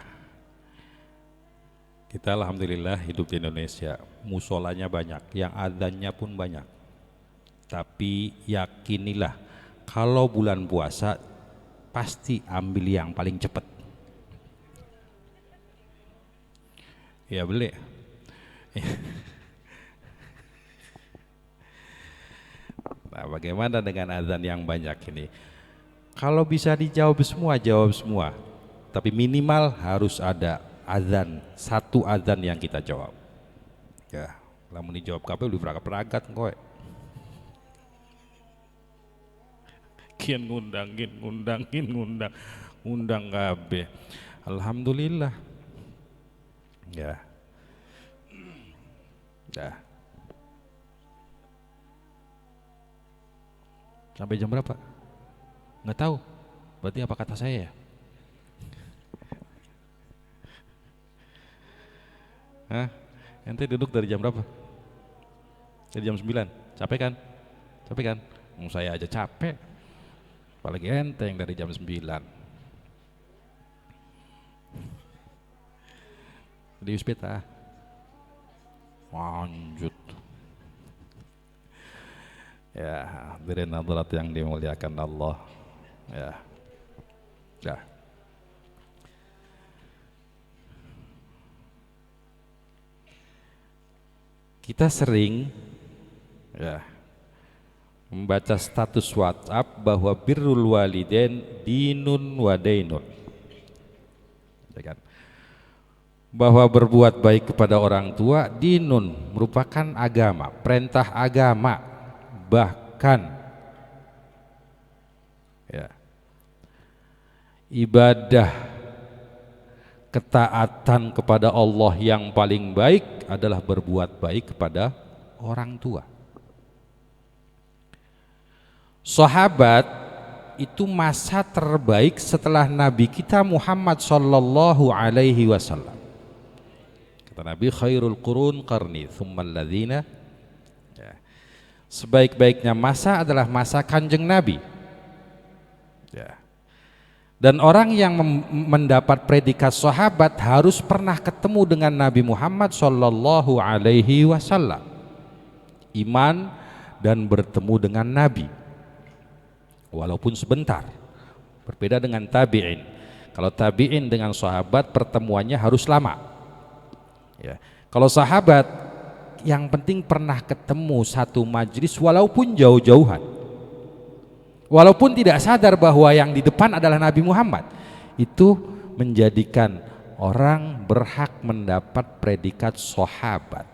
kita alhamdulillah hidup di Indonesia, musolanya banyak, yang adzannya pun banyak. Tapi yakinilah, kalau bulan puasa pasti ambil yang paling cepat. Ya boleh. Nah, bagaimana dengan adzan yang banyak ini? Kalau bisa dijawab semua, jawab semua. Tapi minimal harus ada adzan, satu adzan yang kita jawab. Ya, lamun dijawab kabeh udah peragat kowe. Kian ngundang kabeh. Alhamdulillah. Ya. Ya. Sampai jam berapa? Nggak tahu. Berarti apa kata saya ya? Hah? Ente duduk dari jam berapa? Dari jam 9. Capek kan? Capek kan? Saya aja capek. Apalagi ente yang dari jam 9. Di Uspeta. Lanjut. Ya, hadirin hadirat yang dimuliakan Allah. Ya. Ya. Kita sering ya membaca status WhatsApp bahwa birrul walidain dinun wa dainun. Ya kan? Bahwa berbuat baik kepada orang tua dinun, merupakan agama, perintah agama, bahkan ya, ibadah ketaatan kepada Allah yang paling baik adalah berbuat baik kepada orang tua. Sahabat itu masa terbaik setelah Nabi kita Muhammad sallallahu alaihi wasallam. Kata Nabi, khairul qurun qarni tsummal ladzina. Ya. Sebaik-baiknya masa adalah masa Kanjeng Nabi. Ya. Dan orang yang mendapat predikat sahabat harus pernah ketemu dengan Nabi Muhammad sallallahu alaihi wasallam. Iman dan bertemu dengan Nabi. Walaupun sebentar. Berbeda dengan tabi'in. Kalau tabi'in dengan sahabat pertemuannya harus lama. Ya. Kalau sahabat yang penting pernah ketemu satu majlis walaupun jauh-jauhan. Walaupun tidak sadar bahwa yang di depan adalah Nabi Muhammad, itu menjadikan orang berhak mendapat predikat sahabat.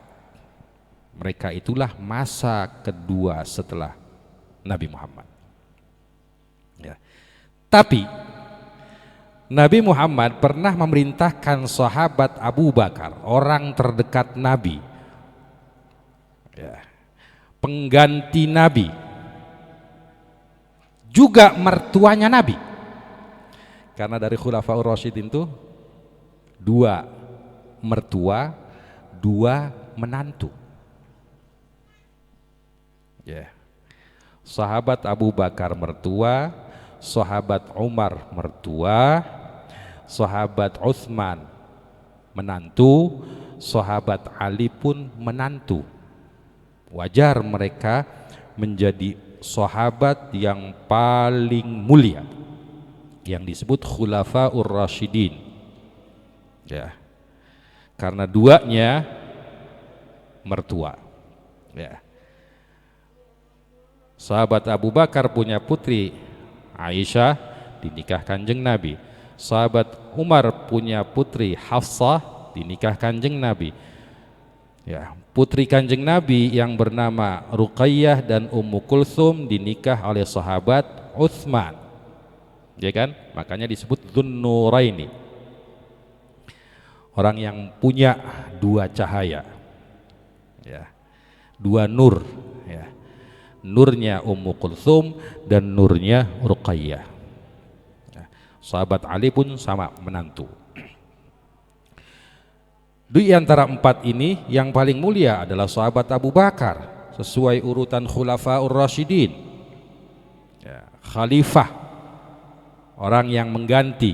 Mereka itulah masa kedua setelah Nabi Muhammad. Ya. Tapi Nabi Muhammad pernah memerintahkan sahabat Abu Bakar, orang terdekat Nabi, ya, pengganti Nabi, juga mertuanya Nabi. Karena dari Khulafaur Rasyidin itu 2 mertua, 2 menantu. Ya. Sahabat Abu Bakar mertua, sahabat Umar mertua, sahabat Utsman menantu, sahabat Ali pun menantu. Wajar mereka menjadi sahabat yang paling mulia yang disebut Khulafaur Rasyidin. Ya. Karena 2-nya mertua. Ya. Sahabat Abu Bakar punya putri Aisyah, dinikah Kanjeng Nabi. Sahabat Umar punya putri Hafsah, dinikah Kanjeng Nabi. Ya, putri Kanjeng Nabi yang bernama Ruqayyah dan Ummu Kulsum dinikah oleh sahabat Utsman. Ya kan? Makanya disebut Dzunnuraini. Orang yang punya 2 cahaya. Ya. 2 nur, ya. Nurnya Ummu Kulsum dan nurnya Ruqayyah. Ya. Sahabat Ali pun sama menantu. Di antara 4 ini yang paling mulia adalah sahabat Abu Bakar sesuai urutan Khulafaur Rasyidin. Ya, khalifah, orang yang mengganti,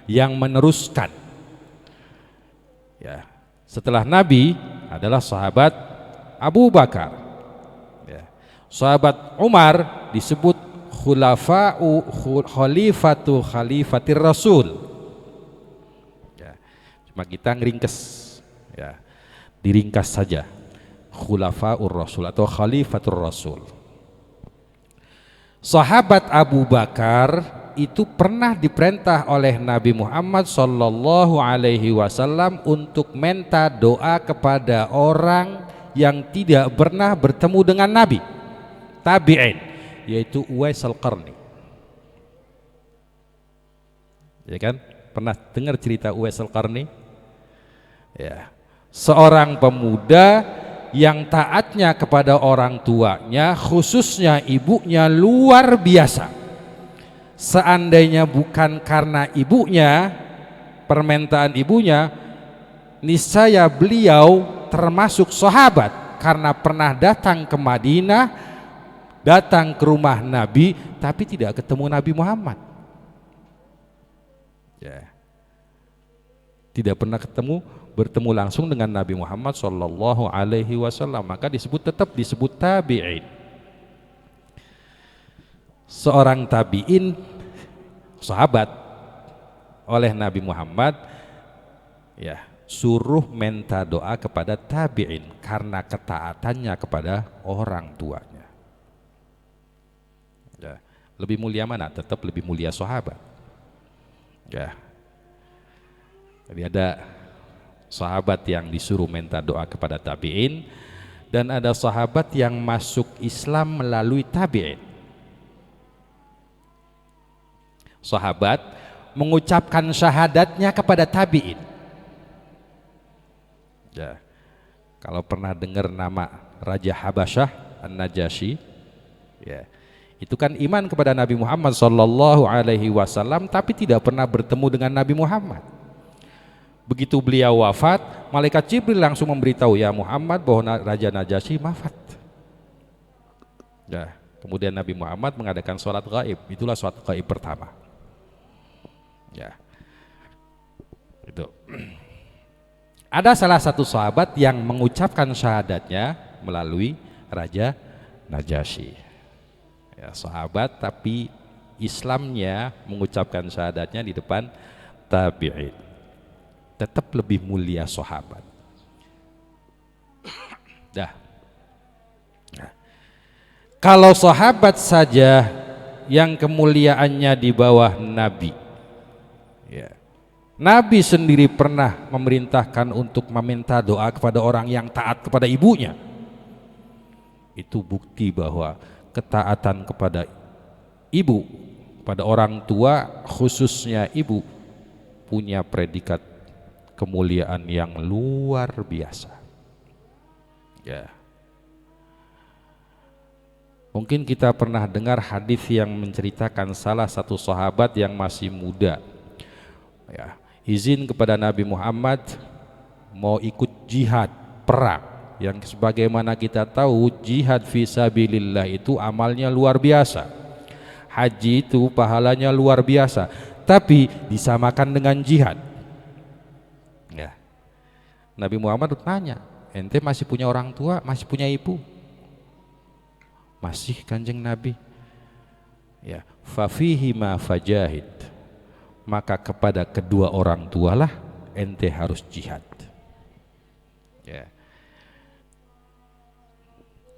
yang meneruskan. Ya, setelah Nabi adalah sahabat Abu Bakar. Ya. Sahabat Umar disebut khalifatir Rasul. Ya. Cuma kita ngeringkes, ya, diringkas saja, khulafaur Rasul atau khalifatur Rasul. Sahabat Abu Bakar itu pernah diperintah oleh Nabi Muhammad sallallahu alaihi wasallam untuk minta doa kepada orang yang tidak pernah bertemu dengan Nabi, tabi'in, yaitu Uwais al-Qarni. Ya kan? Pernah dengar cerita Uwais al-Qarni? Ya. Seorang pemuda yang taatnya kepada orang tuanya, khususnya ibunya, luar biasa. Seandainya bukan karena ibunya, permintaan ibunya, niscaya beliau termasuk sahabat, karena pernah datang ke Madinah, datang ke rumah Nabi, tapi tidak ketemu Nabi Muhammad. Ya. Tidak pernah bertemu langsung dengan Nabi Muhammad sallallahu alaihi wasallam, maka tetap disebut tabi'in. Seorang tabi'in, sahabat oleh Nabi Muhammad, ya, suruh minta doa kepada tabi'in karena ketaatannya kepada orang tuanya. Ya, lebih mulia mana? Tetap lebih mulia sahabat. Ya. Jadi ada sahabat yang disuruh minta doa kepada tabi'in, dan ada sahabat yang masuk Islam melalui tabi'in. Sahabat mengucapkan syahadatnya kepada tabi'in. Ya. Kalau pernah dengar nama Raja Habasyah An-Najasyi, ya, itu kan iman kepada Nabi Muhammad sallallahu alaihi wasallam tapi tidak pernah bertemu dengan Nabi Muhammad. Begitu beliau wafat, malaikat Jibril langsung memberitahu, ya Muhammad, bahwa Raja Najasyi wafat. Ya, kemudian Nabi Muhammad mengadakan sholat gaib. Itulah sholat gaib pertama. Ya, itu. Ada salah satu sahabat yang mengucapkan syahadatnya melalui Raja Najasyi. Ya, sahabat tapi Islamnya mengucapkan syahadatnya di depan tabi'in. Tetap lebih mulia sahabat. Dah. Nah. Kalau sahabat saja yang kemuliaannya di bawah Nabi, ya. Nabi sendiri pernah memerintahkan untuk meminta doa kepada orang yang taat kepada ibunya. Itu bukti bahwa ketaatan kepada ibu, pada orang tua, khususnya ibu, punya predikat kemuliaan yang luar biasa. Ya. Mungkin kita pernah dengar hadis yang menceritakan salah satu sahabat yang masih muda, ya, izin kepada Nabi Muhammad mau ikut jihad perang, yang sebagaimana kita tahu jihad fisabilillah itu amalnya luar biasa. Haji itu pahalanya luar biasa, tapi disamakan dengan jihad. Ya. Nabi Muhammad tanya, ente masih punya orang tua, masih punya ibu? Masih, Kanjeng Nabi. Ya, fafihi ma fajahid, maka kepada kedua orang tualah ente harus jihad. Ya.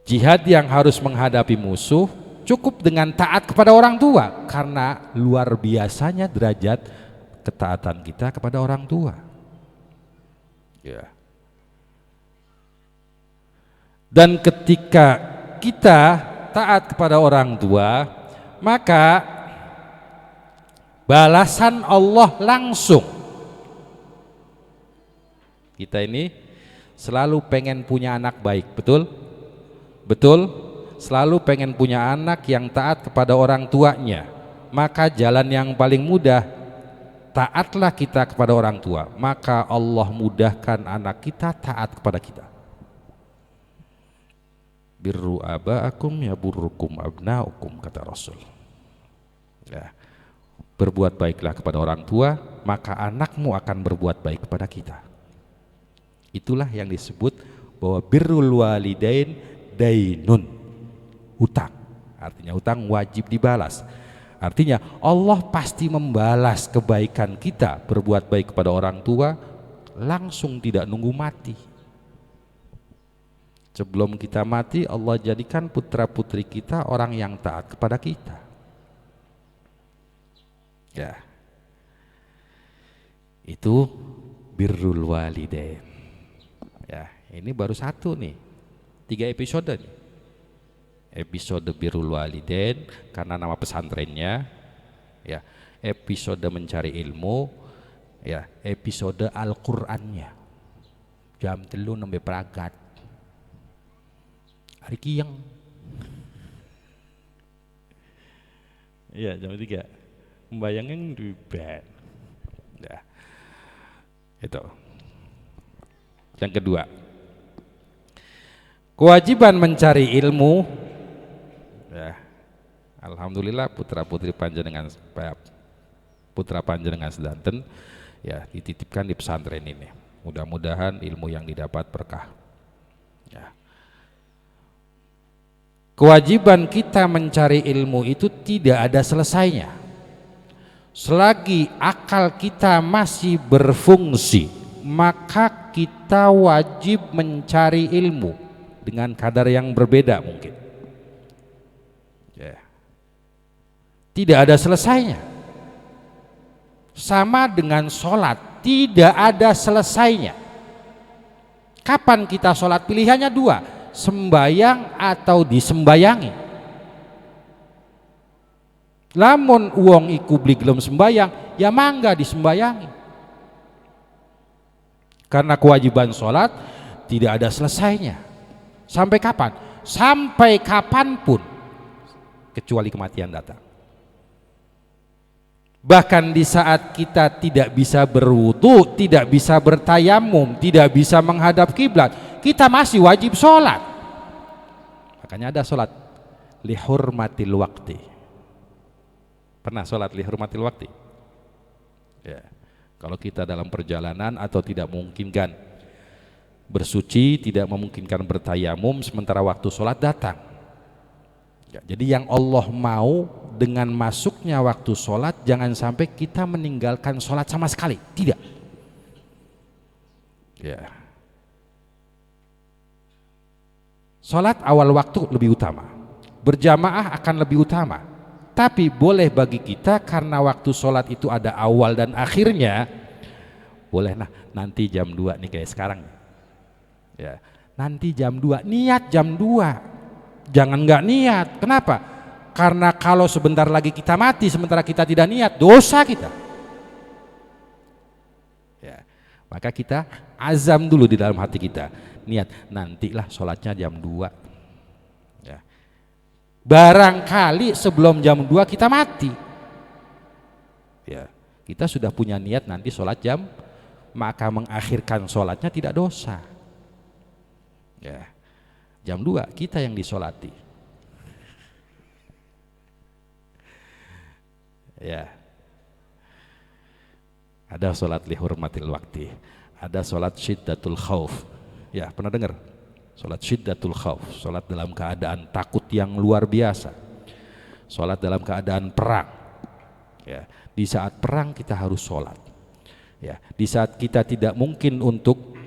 Jihad yang harus menghadapi musuh cukup dengan taat kepada orang tua, karena luar biasanya derajat ketaatan kita kepada orang tua. Ya. Dan ketika kita taat kepada orang tua, maka balasan Allah langsung. Kita ini selalu pengen punya anak baik, betul? Betul? Selalu pengen punya anak yang taat kepada orang tuanya. Maka jalan yang paling mudah, taatlah kita kepada orang tua, maka Allah mudahkan anak kita taat kepada kita. Birru aba'akum yaburrukum abna'ukum, kata Rasul. Ya. Berbuat baiklah kepada orang tua, maka anakmu akan berbuat baik kepada kita. Itulah yang disebut bahwa birrul walidain dainun, hutang. Artinya hutang wajib dibalas. Artinya Allah pasti membalas kebaikan kita berbuat baik kepada orang tua langsung, tidak nunggu mati. Sebelum kita mati, Allah jadikan putra putri kita orang yang taat kepada kita. Ya, itu birrul walidain. Ya, ini baru satu nih, 3 episode nih. Episode birrul walidain karena nama pesantrennya, ya. Episode mencari ilmu, ya. Episode Al-Qur'annya. Jam 3 nembe pragat. Hari kiang. Iya, jam 3. Membayangin di bed. Ya. Itu. Yang kedua, kewajiban mencari ilmu. Ya, alhamdulillah putra putri panjenengan, putra panjenengan sedanten ya dititipkan di pesantren ini. Mudah-mudahan ilmu yang didapat berkah. Ya. Kewajiban kita mencari ilmu itu tidak ada selesainya. Selagi akal kita masih berfungsi, maka kita wajib mencari ilmu dengan kadar yang berbeda mungkin. Ya. Tidak ada selesainya. Sama dengan sholat, tidak ada selesainya. Kapan kita sholat? Pilihannya 2, sembayang atau disembayangi. Lamun uang iku beli gelem sembayang, ya mangga disembayangi. Karena kewajiban sholat tidak ada selesainya. Sampai kapan? Sampai kapanpun, kecuali kematian datang. Bahkan di saat kita tidak bisa berwudu, tidak bisa bertayamum, tidak bisa menghadap kiblat, kita masih wajib sholat. Makanya ada sholat lihurmatil waqti. Pernah sholat lihurmatil waqti? Ya. Kalau kita dalam perjalanan atau tidak memungkinkan bersuci, tidak memungkinkan bertayamum sementara waktu sholat datang. Ya, jadi yang Allah mau dengan masuknya waktu sholat, jangan sampai kita meninggalkan sholat sama sekali. Tidak. Ya. Sholat awal waktu lebih utama, berjamaah akan lebih utama. Tapi boleh bagi kita karena waktu sholat itu ada awal dan akhirnya, boleh nanti jam 2 nih kayak sekarang. Ya, nanti jam 2, niat jam 2. Jangan nggak niat. Kenapa? Karena kalau sebentar lagi kita mati sementara kita tidak niat, dosa kita. Ya, maka kita azam dulu di dalam hati kita, niat nantilah sholatnya jam 2. Ya. Barangkali sebelum jam 2 kita mati. Ya, kita sudah punya niat nanti sholat jam, maka mengakhirkan sholatnya tidak dosa. Ya. Jam 2 kita yang disolati. Ya. Ada sholat lihurmatil waqti, ada sholat syiddatul khauf. Ya, pernah dengar? Sholat syiddatul khauf, sholat dalam keadaan takut yang luar biasa. Sholat dalam keadaan perang. Ya, di saat perang kita harus sholat. Ya, di saat kita tidak mungkin untuk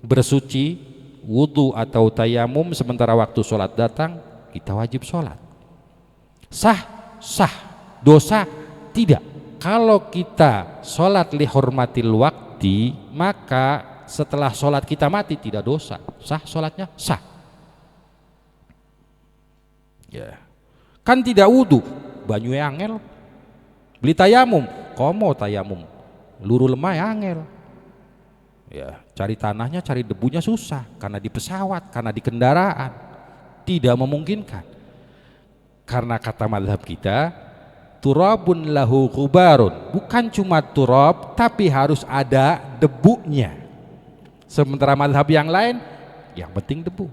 bersuci, wudu atau tayamum sementara waktu sholat datang, kita wajib sholat. Sah, sah. Dosa, tidak. Kalau kita sholat lihurmatil waqti, maka setelah sholat kita mati tidak dosa. Sah sholatnya? Sah. Ya. Kan tidak wudu, banyu angel. Beli tayamum, komo tayamum, luru lemah angel. Ya, cari tanahnya, cari debunya susah karena di pesawat, karena di kendaraan tidak memungkinkan. Karena kata mazhab kita, turabun lahu ghubarun, bukan cuma turab tapi harus ada debunya. Sementara mazhab yang lain yang penting debu.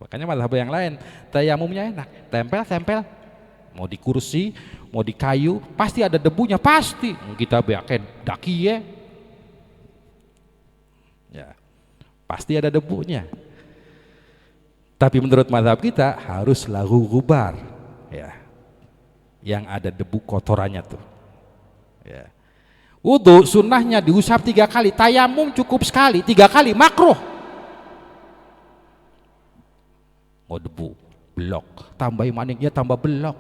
Makanya mazhab yang lain tayamumnya enak, tempel-tempel Mau di kursi, mau di kayu, pasti ada debunya, pasti. Kita pakai daki ya, pasti ada debunya. Tapi menurut mazhab kita harus lahu gubar, ya, yang ada debu kotorannya tuh. Ya. Wudu sunnahnya diusap 3 kali, tayamum cukup sekali, 3 kali makruh. Oh debu, belok, tambahin maniknya tambah belok.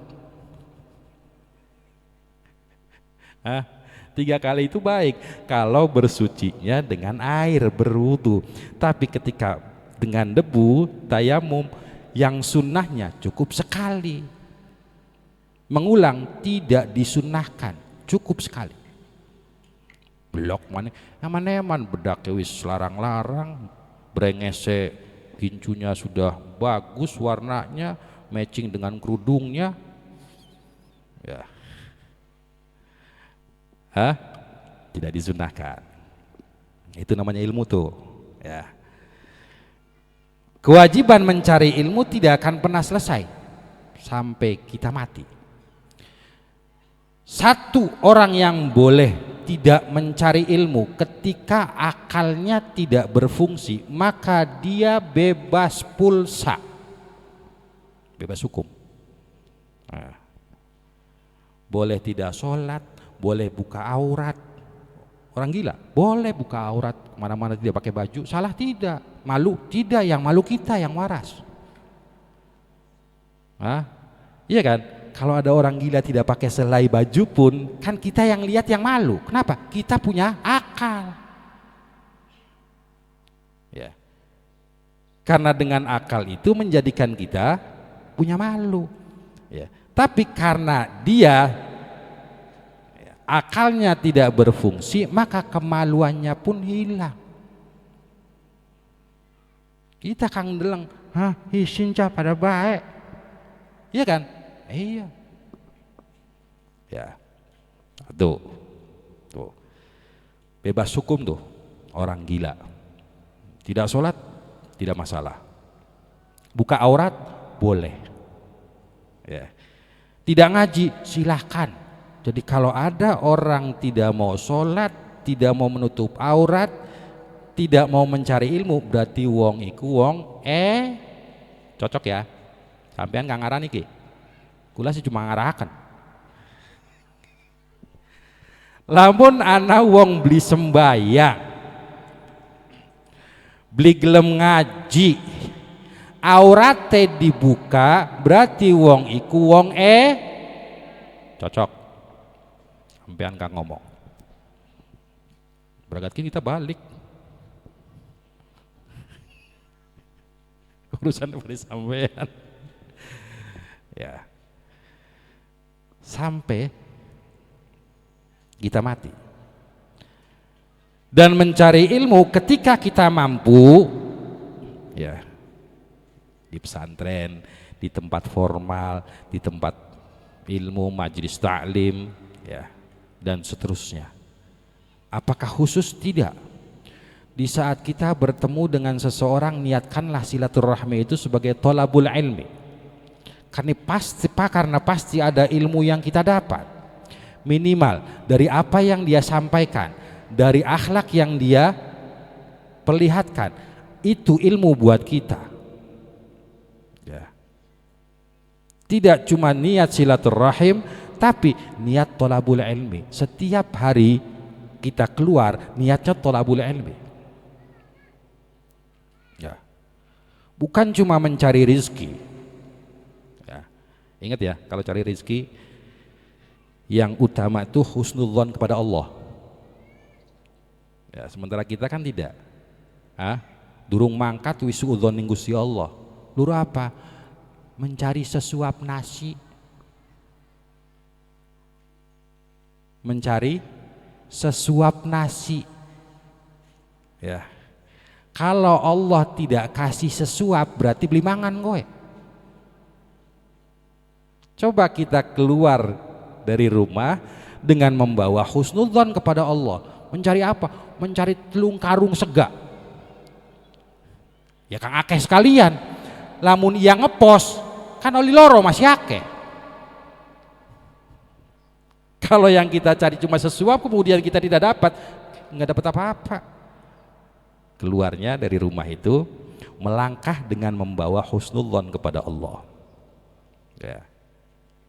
3 kali itu baik kalau bersucinya dengan air berwudu. Tapi ketika dengan debu tayamum, yang sunnahnya cukup sekali. Mengulang tidak disunnahkan, cukup sekali. Belok mana? Eman bedak wis larang-larang, brengese gincunya sudah bagus warnanya, matching dengan kerudungnya. Ya. Tidak disunahkan. Itu namanya ilmu tuh, ya. Kewajiban mencari ilmu tidak akan pernah selesai sampai kita mati. Satu orang yang boleh tidak mencari ilmu ketika akalnya tidak berfungsi, maka dia bebas pulsa, bebas hukum. Boleh tidak sholat, boleh buka aurat. Orang gila boleh buka aurat kemana-mana tidak pakai baju, salah tidak? Malu tidak? Yang malu kita yang waras. Iya kan? Kalau ada orang gila tidak pakai selai baju pun, kan kita yang lihat yang malu. Kenapa? Kita punya akal. Ya. Karena dengan akal itu menjadikan kita punya malu. Ya. Tapi karena dia akalnya tidak berfungsi, maka kemaluannya pun hilang. Kita kang deleng, hisinca pada baik, iya kan? Iya. Ya. Tuh. Bebas hukum tuh orang gila. Tidak sholat tidak masalah. Buka aurat boleh. Ya. Tidak ngaji silahkan. Jadi kalau ada orang tidak mau sholat, tidak mau menutup aurat, tidak mau mencari ilmu, berarti wong iku wong cocok ya. Sampean gak ngarani ki. Kula sih cuma ngarahkan. Lamun ana wong beli sembayang, beli gelem ngaji, aurate dibuka, berarti wong iku wong cocok. Sampean kang ngomong. Berarti kita balik. Urusan dari sampean. Ya. Sampai kita mati. Dan mencari ilmu ketika kita mampu, ya, di pesantren, di tempat formal, di tempat ilmu, majelis taklim, ya, dan seterusnya. Apakah khusus? Tidak. Di saat kita bertemu dengan seseorang, niatkanlah silaturahmi itu sebagai thalabul ilmi. Karena pasti ada ilmu yang kita dapat, minimal dari apa yang dia sampaikan, dari akhlak yang dia perlihatkan, itu ilmu buat kita. Ya. Tidak cuma niat silaturahim, tapi niat thalabul ilmi. Setiap hari kita keluar niatnya thalabul ilmi. Ya. Bukan cuma mencari rezeki. Ingat ya, kalau cari rezeki yang utama itu husnudzon kepada Allah. Ya, sementara kita kan tidak. Durung mangkat wisudzon ning Gusti Allah. Luru apa? Mencari sesuap nasi. Mencari sesuap nasi. Ya. Kalau Allah tidak kasih sesuap, berarti beli mangan kowe. Coba kita keluar dari rumah dengan membawa husnudzon kepada Allah. Mencari apa? Mencari telung karung sega. Ya kang akeh sekalian. Lamun yang ngepos kan oli loro masih akeh. Kalau yang kita cari cuma sesuap kemudian kita tidak dapat, nggak dapat apa-apa. Keluarnya dari rumah itu melangkah dengan membawa husnudzon kepada Allah. Ya.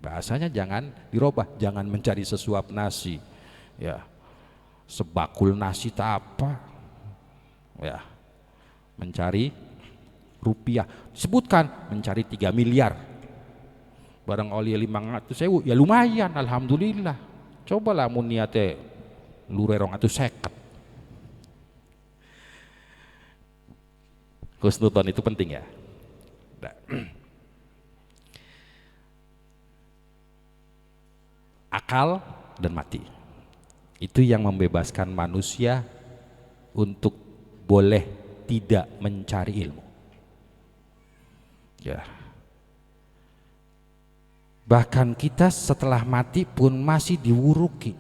Bahasanya jangan dirubah, jangan mencari sesuap nasi. Ya. Sebakul nasi tak apa. Ya. Mencari rupiah. Sebutkan mencari 3 miliar. Barang oli 500.000 ya lumayan, alhamdulillah. Cobalah mun niate lure 250. Husnudzon itu penting ya. Nah. Akal dan mati itu yang membebaskan manusia untuk boleh tidak mencari ilmu. Ya. Bahkan kita setelah mati pun masih diwuruki.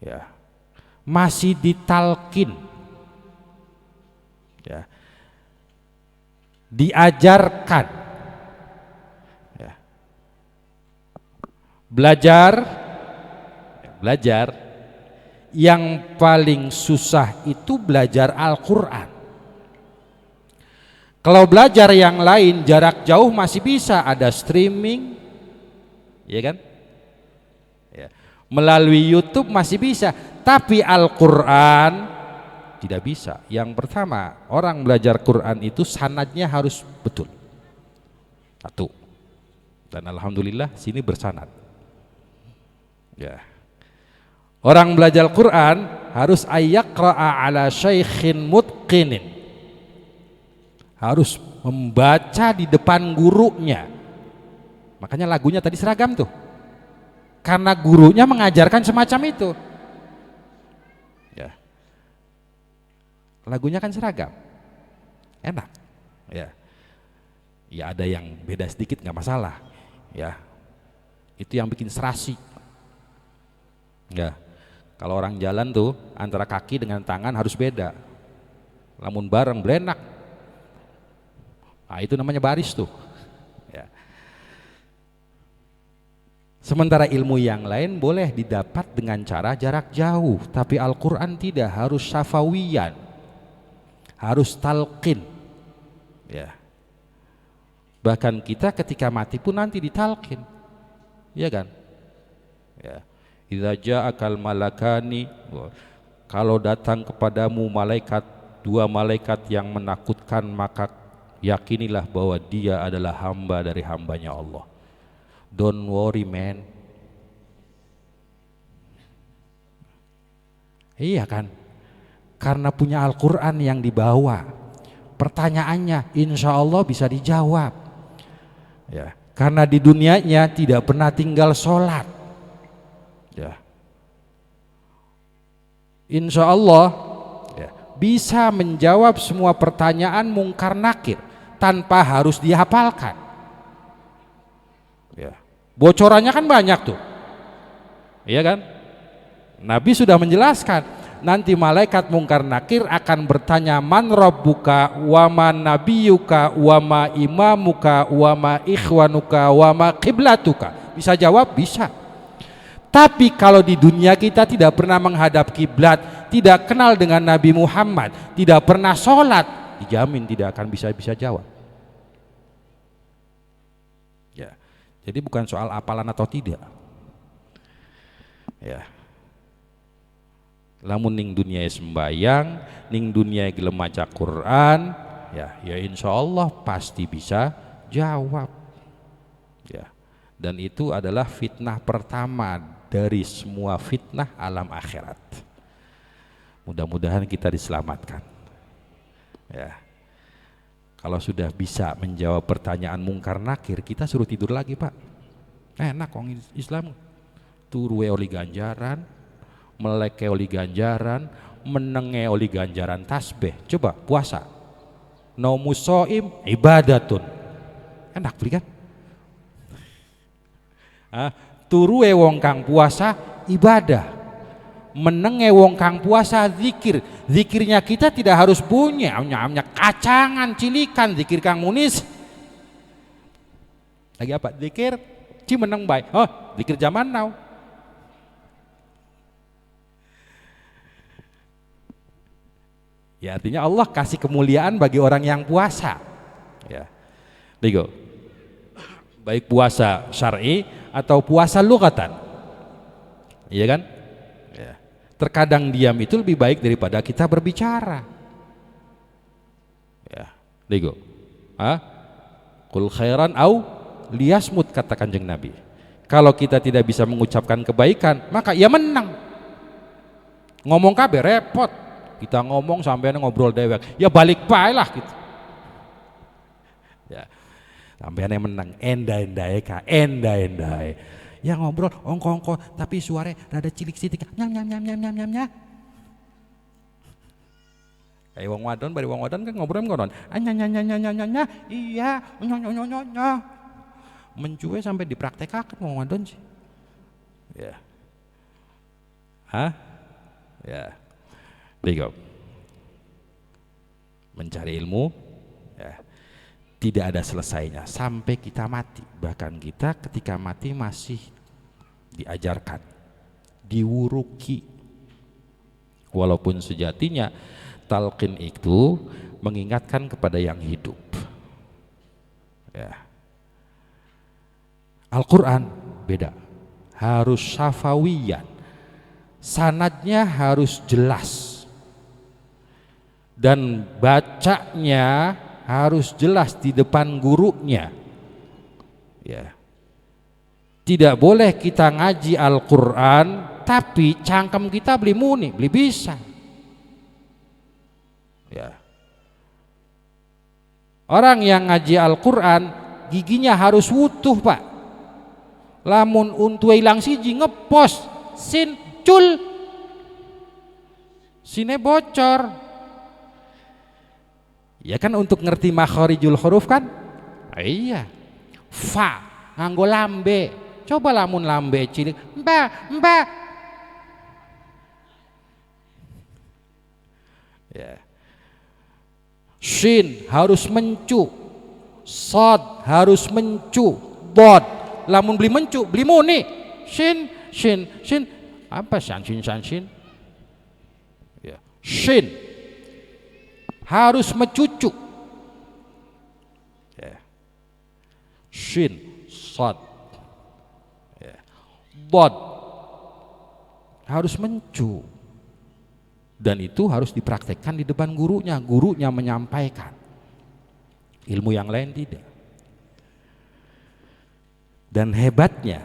Ya. Masih ditalkin. Ya. Diajarkan. Ya. Belajar. Yang paling susah itu belajar Al-Quran. Kalau belajar yang lain jarak jauh masih bisa, ada streaming, ya kan? Ya. Melalui YouTube masih bisa, tapi Al-Quran tidak bisa. Yang pertama, orang belajar Quran itu sanadnya harus betul. Satu. Dan alhamdulillah sini bersanad. Ya. Orang belajar Quran harus ayyaqra'a ala syaikhin mutqinin. Harus membaca di depan gurunya. Makanya lagunya tadi seragam tuh. Karena gurunya mengajarkan semacam itu. Ya. Lagunya kan seragam. Enak. Ya. Ya ada yang beda sedikit nggak masalah. Ya. Itu yang bikin serasi. Ya. Kalau orang jalan tuh antara kaki dengan tangan harus beda. Lamun bareng belenak. Nah, itu namanya baris tuh. Ya. Sementara ilmu yang lain boleh didapat dengan cara jarak jauh, tapi Al-Quran tidak, harus syafawiyan, harus talqin. Ya. Bahkan kita ketika mati pun nanti ditalqin, ya kan? Ya. Idza ja'akal malakani, kalau datang kepadamu dua malaikat yang menakutkan, maka yakinilah bahwa dia adalah hamba dari hambanya Allah. Don't worry man. Iya kan? Karena punya Al-Quran yang dibawa, pertanyaannya insya Allah bisa dijawab. Ya. Karena di dunianya tidak pernah tinggal sholat. Ya. Insya Allah ya, bisa menjawab semua pertanyaan mungkar nakir tanpa harus dihafalkan. Ya. Bocorannya kan banyak tuh, iya kan? Nabi sudah menjelaskan, nanti malaikat mungkar nakir akan bertanya, man rabbuka wa man nabiyuka wa ma imamuka wa ma ikhwanuka wa ma qiblatuka. Bisa jawab? Bisa. Tapi kalau di dunia kita tidak pernah menghadap kiblat, tidak kenal dengan Nabi Muhammad, tidak pernah sholat, dijamin tidak akan bisa jawab. Ya, jadi bukan soal hafalan atau tidak. Ya. Lamun ning dunia sembayang, ning dunia gelem maca Quran, ya insya Allah pasti bisa jawab. Ya. Dan itu adalah fitnah pertama dari semua fitnah alam akhirat. Mudah-mudahan kita diselamatkan. Ya. Kalau sudah bisa menjawab pertanyaan mungkar nakir, kita suruh tidur lagi, Pak. Enak orang Islam. Turwe oli ganjaran, meleke oli ganjaran, menenge oli ganjaran tasbih. Coba puasa. Naumus shaim ibadatun. Enak beli kan? Turu wong kang puasa ibadah, menenge wong kang puasa zikir. Zikirnya kita tidak harus punya kacangan cilikan, zikir kang munis lagi apa? Zikir menang baik. Oh, zikir zaman now. Ya artinya Allah kasih kemuliaan bagi orang yang puasa. Ya. Ligo. Baik puasa syar'i atau puasa lughatan. Iya kan? Ya. Terkadang diam itu lebih baik daripada kita berbicara. Ya. Ligo. Qul khairan au liyasmut, kata Kanjeng Nabi. Kalau kita tidak bisa mengucapkan kebaikan, maka ia menang. Ngomong kabeh repot. Kita ngomong sampai ngobrol dewek, ya balik bae lah gitu. Ya. Sampai yang menang, enda-endai. Ya ngobrol ongko-ongko tapi suara rada cilik sitik, nyam. Kayak wong wadon kan ngobrol ngonon. Nya. Iya, nya. Mencuwe sampai dipraktekkan wong wadon sih. Ya. Ya. Ligo. Mencari ilmu ya, tidak ada selesainya sampai kita mati. Bahkan kita ketika mati masih diajarkan, diwuruki. Walaupun sejatinya talqin itu mengingatkan kepada yang hidup. Ya. Al-Quran beda, harus syafawiyan, sanadnya harus jelas. Dan bacanya harus jelas di depan gurunya. Ya. Tidak boleh kita ngaji Al-Quran tapi cangkem kita beli muni, beli bisa. Ya. Orang yang ngaji Al-Quran giginya harus utuh, Pak. Lamun untu ilang siji ngepos sin cul, sine bocor. Ya kan untuk ngerti makharijul huruf kan? Iya. Fa nganggo lambe. Coba lamun lambe cilik, mbak. Ya. Shin harus mencu. Sod harus mencu. Bod lamun beli mencu, beli muni. Shin. Apa shin? Ya. Shin harus mencucu. Ya. Shin, sod. Ya. Bod harus mencu. Dan itu harus dipraktekkan di depan gurunya. Gurunya menyampaikan. Ilmu yang lain tidak. Dan hebatnya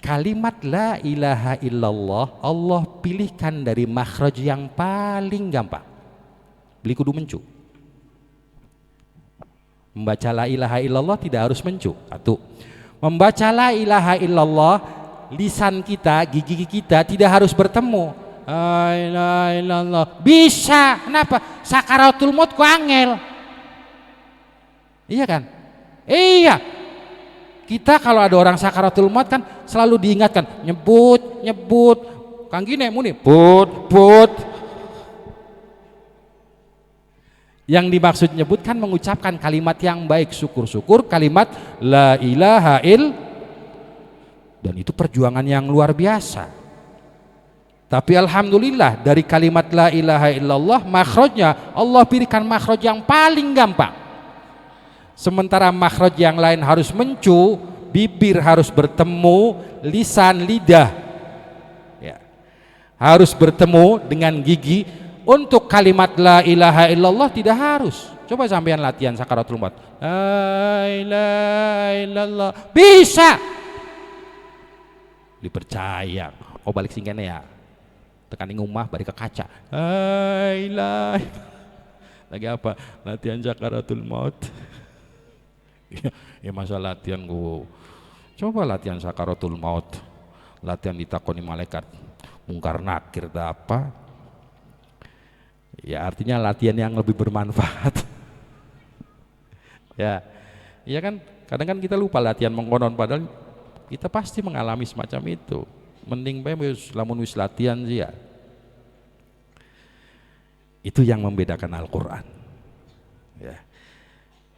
kalimat la ilaha illallah Allah pilihkan dari makhraj yang paling gampang. Beli kudu mencu. Membaca la ilaha illallah tidak harus mencu. Satu. Membaca la ilaha illallah, lisan kita, gigi kita tidak harus bertemu. La ilaha illallah. Bisa. Kenapa? Sakaratul maut ku angel. Iya kan? Iya. Kita kalau ada orang sakaratul maut kan selalu diingatkan, nyebut. Kang gini muni, put. Yang dimaksud nyebut kan mengucapkan kalimat yang baik, syukur kalimat la ilaha il, dan itu perjuangan yang luar biasa. Tapi alhamdulillah dari kalimat la ilaha illallah makhrajnya Allah berikan makhraj yang paling gampang. Sementara makhraj yang lain harus mencu, bibir harus bertemu, lisan, lidah ya, harus bertemu dengan gigi. Untuk kalimat la ilaha illallah tidak harus. Coba sampean latihan sakaratul maut. La ilaha illallah. Bisa. Dipercaya. Oh balik singkene ya. Tekan ngumah balik ke kaca. La ilaha. Lagi apa? Latihan sakaratul maut. Ya masa latihan gua. Coba latihan sakaratul maut. Latihan ditakoni malaikat. Mungkar nakir apa? Ya artinya latihan yang lebih bermanfaat. Ya kan kadang kan kita lupa latihan mengkonon padahal kita pasti mengalami semacam itu. Mending bae lamun wis latihan sih ya. Itu yang membedakan Al-Quran. Ya.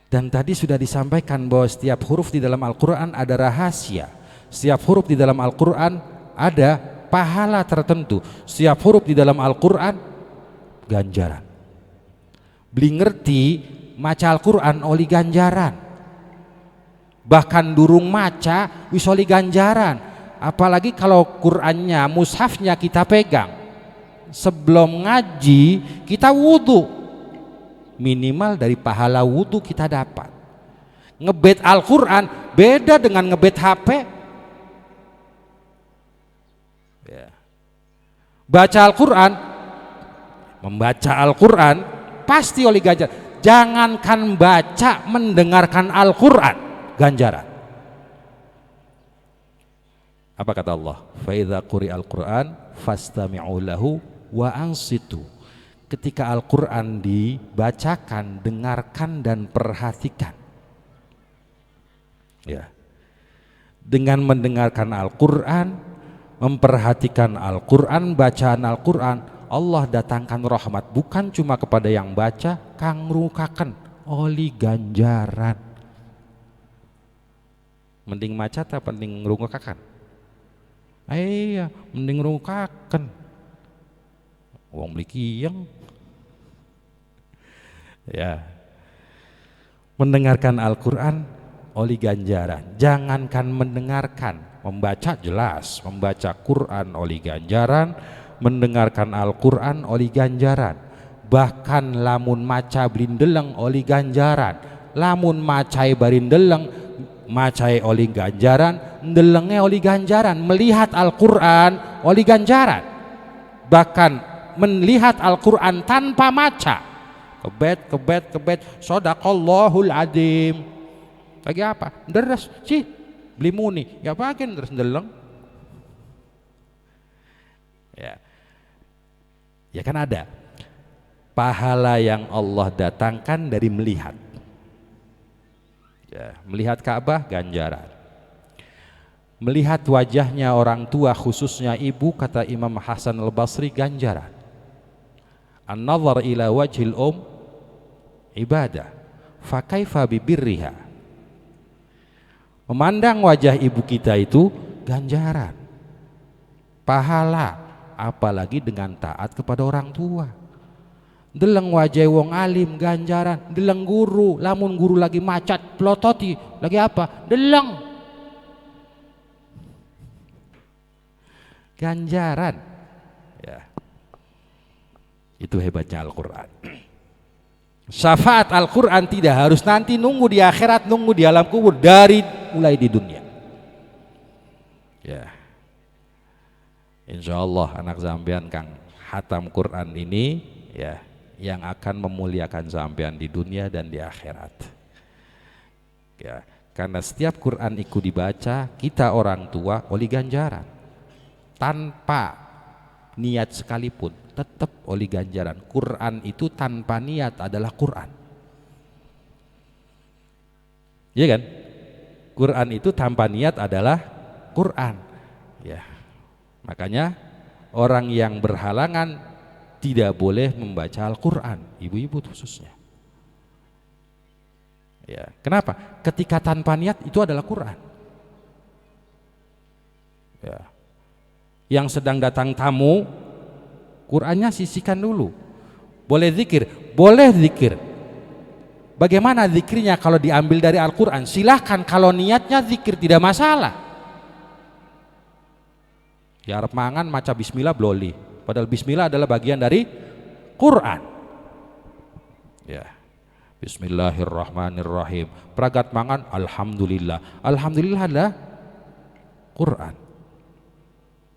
Dan tadi sudah disampaikan bahwa setiap huruf di dalam Al-Quran ada rahasia. Setiap huruf di dalam Al-Quran ada pahala tertentu. Setiap huruf di dalam Al-Quran ganjaran. Beli ngerti maca Al-Quran oli ganjaran. Bahkan durung maca wis oli ganjaran. Apalagi kalau Qurannya, mushafnya kita pegang. Sebelum ngaji kita wudhu. Minimal dari pahala wudhu kita dapat. Ngebet Al-Quran beda dengan ngebet HP. Ya. Baca Al-Quran, membaca Al-Quran pasti oleh ganjaran. Jangankan baca, mendengarkan Al-Quran ganjaran. Apa kata Allah? Fa idza quri'al Qur'an fastami'u lahu wa ansitu. Ketika Al-Quran dibacakan, dengarkan dan perhatikan. Ya. Dengan mendengarkan Al-Quran, memperhatikan Al-Quran, bacaan Al-Quran, Allah datangkan rahmat bukan cuma kepada yang baca, kang rukaken oli ganjaran. Mending maca atau mending ngrungokaken? Iya, mending ngrungokaken. Wong beli kiyeng. Ya, mendengarkan Al-Quran oli ganjaran. Jangankan mendengarkan, membaca jelas, membaca Quran oli ganjaran, mendengarkan Al-Quran oli ganjaran. Bahkan lamun maca blindeleng oli ganjaran, lamun macai barindeleng macai oli ganjaran, ndelenge oli ganjaran. Melihat Al-Quran oli ganjaran. Bahkan melihat Al-Quran tanpa maca, kebet sodaqallahul adzim. Lagi apa? Deres sih beli muni ya bagian terus ndeleng. Ya kan ada pahala yang Allah datangkan dari melihat. Ya, melihat Ka'bah ganjaran. Melihat wajahnya orang tua khususnya ibu, kata Imam Hasan Al-Basri, ganjaran. An-nazar ila wajhil ibadah fa kaifa bibirriha. Memandang wajah ibu kita itu ganjaran, pahala, apalagi dengan taat kepada orang tua. Deleng wajah wong alim ganjaran, deleng guru, lamun guru lagi macat plototi lagi apa, deleng ganjaran. Ya, itu hebatnya Al-Quran. Syafaat Al-Quran tidak harus nanti nunggu di akhirat, nunggu di alam kubur, dari mulai di dunia. Ya, insya Allah anak sampean kang hatam Quran ini ya yang akan memuliakan sampean di dunia dan di akhirat. Ya, karena setiap Quran ikut dibaca, kita orang tua oli ganjaran. Tanpa niat sekalipun tetap oli ganjaran. Quran itu tanpa niat adalah Quran. Iya kan? Quran itu tanpa niat adalah Quran. Ya. Makanya orang yang berhalangan tidak boleh membaca Al-Quran, ibu-ibu khususnya. Ya. Kenapa? Ketika tanpa niat itu adalah Quran. Ya. Yang sedang datang tamu, Qurannya sisihkan dulu. Boleh zikir? Boleh zikir. Bagaimana zikirnya kalau diambil dari Al-Quran? Silahkan, kalau niatnya zikir tidak masalah. Ya arep mangan maca bismillah bloli. Padahal bismillah adalah bagian dari Quran. Ya. Bismillahirrahmanirrahim. Pragat mangan alhamdulillah. Alhamdulillah adalah Quran.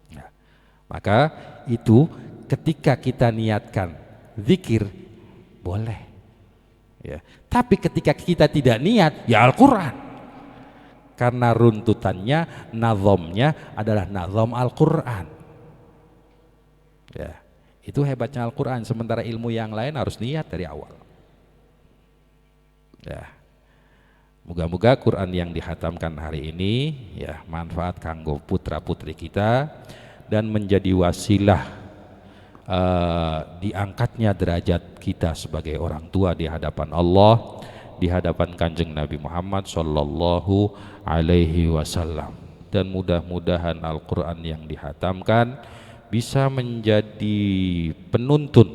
Ya. Maka itu ketika kita niatkan zikir boleh. Ya. Tapi ketika kita tidak niat, ya Al-Quran. Karena runtutannya, nazomnya adalah nazom Al-Quran. Ya, itu hebatnya Al-Quran. Sementara ilmu yang lain harus niat dari awal. Ya, moga-moga Quran yang dihatamkan hari ini ya manfaat kanggo putra putri kita dan menjadi wasilah diangkatnya derajat kita sebagai orang tua di hadapan Allah, di hadapan Kanjeng Nabi Muhammad sallallahu alaihi wasallam. Dan mudah-mudahan Al-Quran yang dihatamkan bisa menjadi penuntun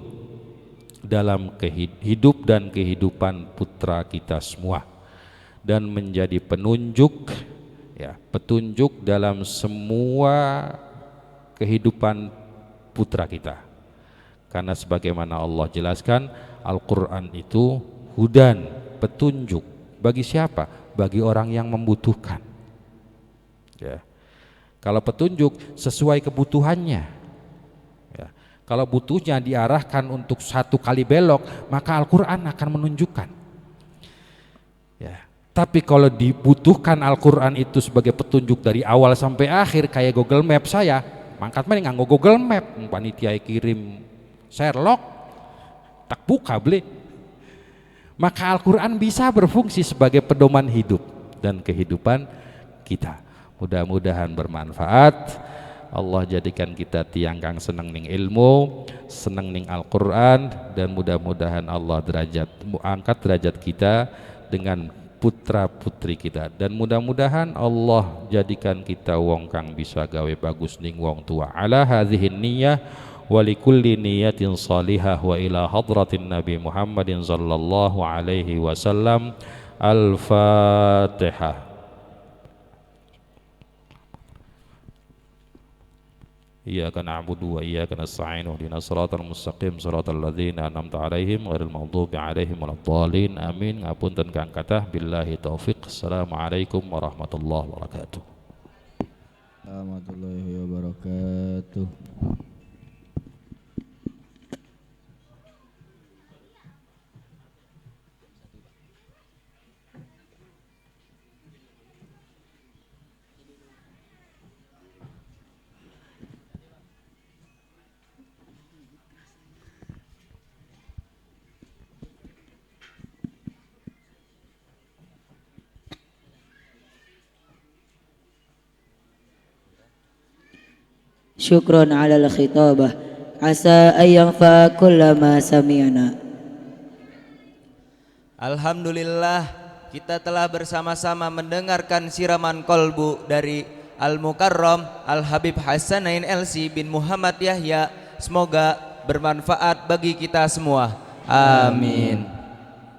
dalam hidup dan kehidupan putra kita semua, dan menjadi penunjuk, ya, petunjuk dalam semua kehidupan putra kita. Karena sebagaimana Allah jelaskan, Al-Quran itu hudan, petunjuk. Bagi siapa? Bagi orang yang membutuhkan, ya. Kalau petunjuk sesuai kebutuhannya, ya. Kalau butuhnya diarahkan untuk satu kali belok, maka Al-Quran akan menunjukkan, ya. Tapi kalau dibutuhkan Al-Quran itu sebagai petunjuk dari awal sampai akhir, kayak Google Map saya, mangkat mana nganggo Google Map, panitia kirim Sherlock, tak buka beli. Maka Al-Quran bisa berfungsi sebagai pedoman hidup dan kehidupan kita. Mudah-mudahan bermanfaat. Allah jadikan kita tiang kang seneng ning ilmu, seneng ning Al-Quran, dan mudah-mudahan Allah angkat derajat kita dengan putra putri kita, dan mudah-mudahan Allah jadikan kita wong kang bisa gawe bagus ning wong tua. Ala hadhihi niyyah wa likulli niyatin salihah wa ila hadratin Nabi Muhammadin sallallahu alaihi wasallam. Al-Fatihah. Iyyaka na'budu wa iyyaka nasta'in ihdinas siratal mustaqim siratal ladzina an'amta 'alaihim ghairil maghdubi 'alaihim waladdallin. Amin. Ngapunten kang kathah, billahi taufik. Assalamualaikum warahmatullahi wabarakatuh. Warahmatullahi wabarakatuh. Syukron ala al-khitabah, asa ayyanfa kullama sami'na. Alhamdulillah, kita telah bersama-sama mendengarkan siraman kolbu dari Al-Mukarram Al-Habib Hasanain LC bin Muhammad Yahya. Semoga bermanfaat bagi kita semua. Amin.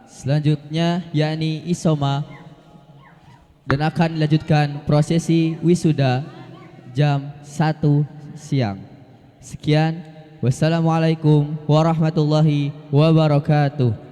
Selanjutnya yakni Isoma, dan akan dilanjutkan prosesi wisuda jam 1 siang. Sekian, wassalamualaikum warahmatullahi wabarakatuh.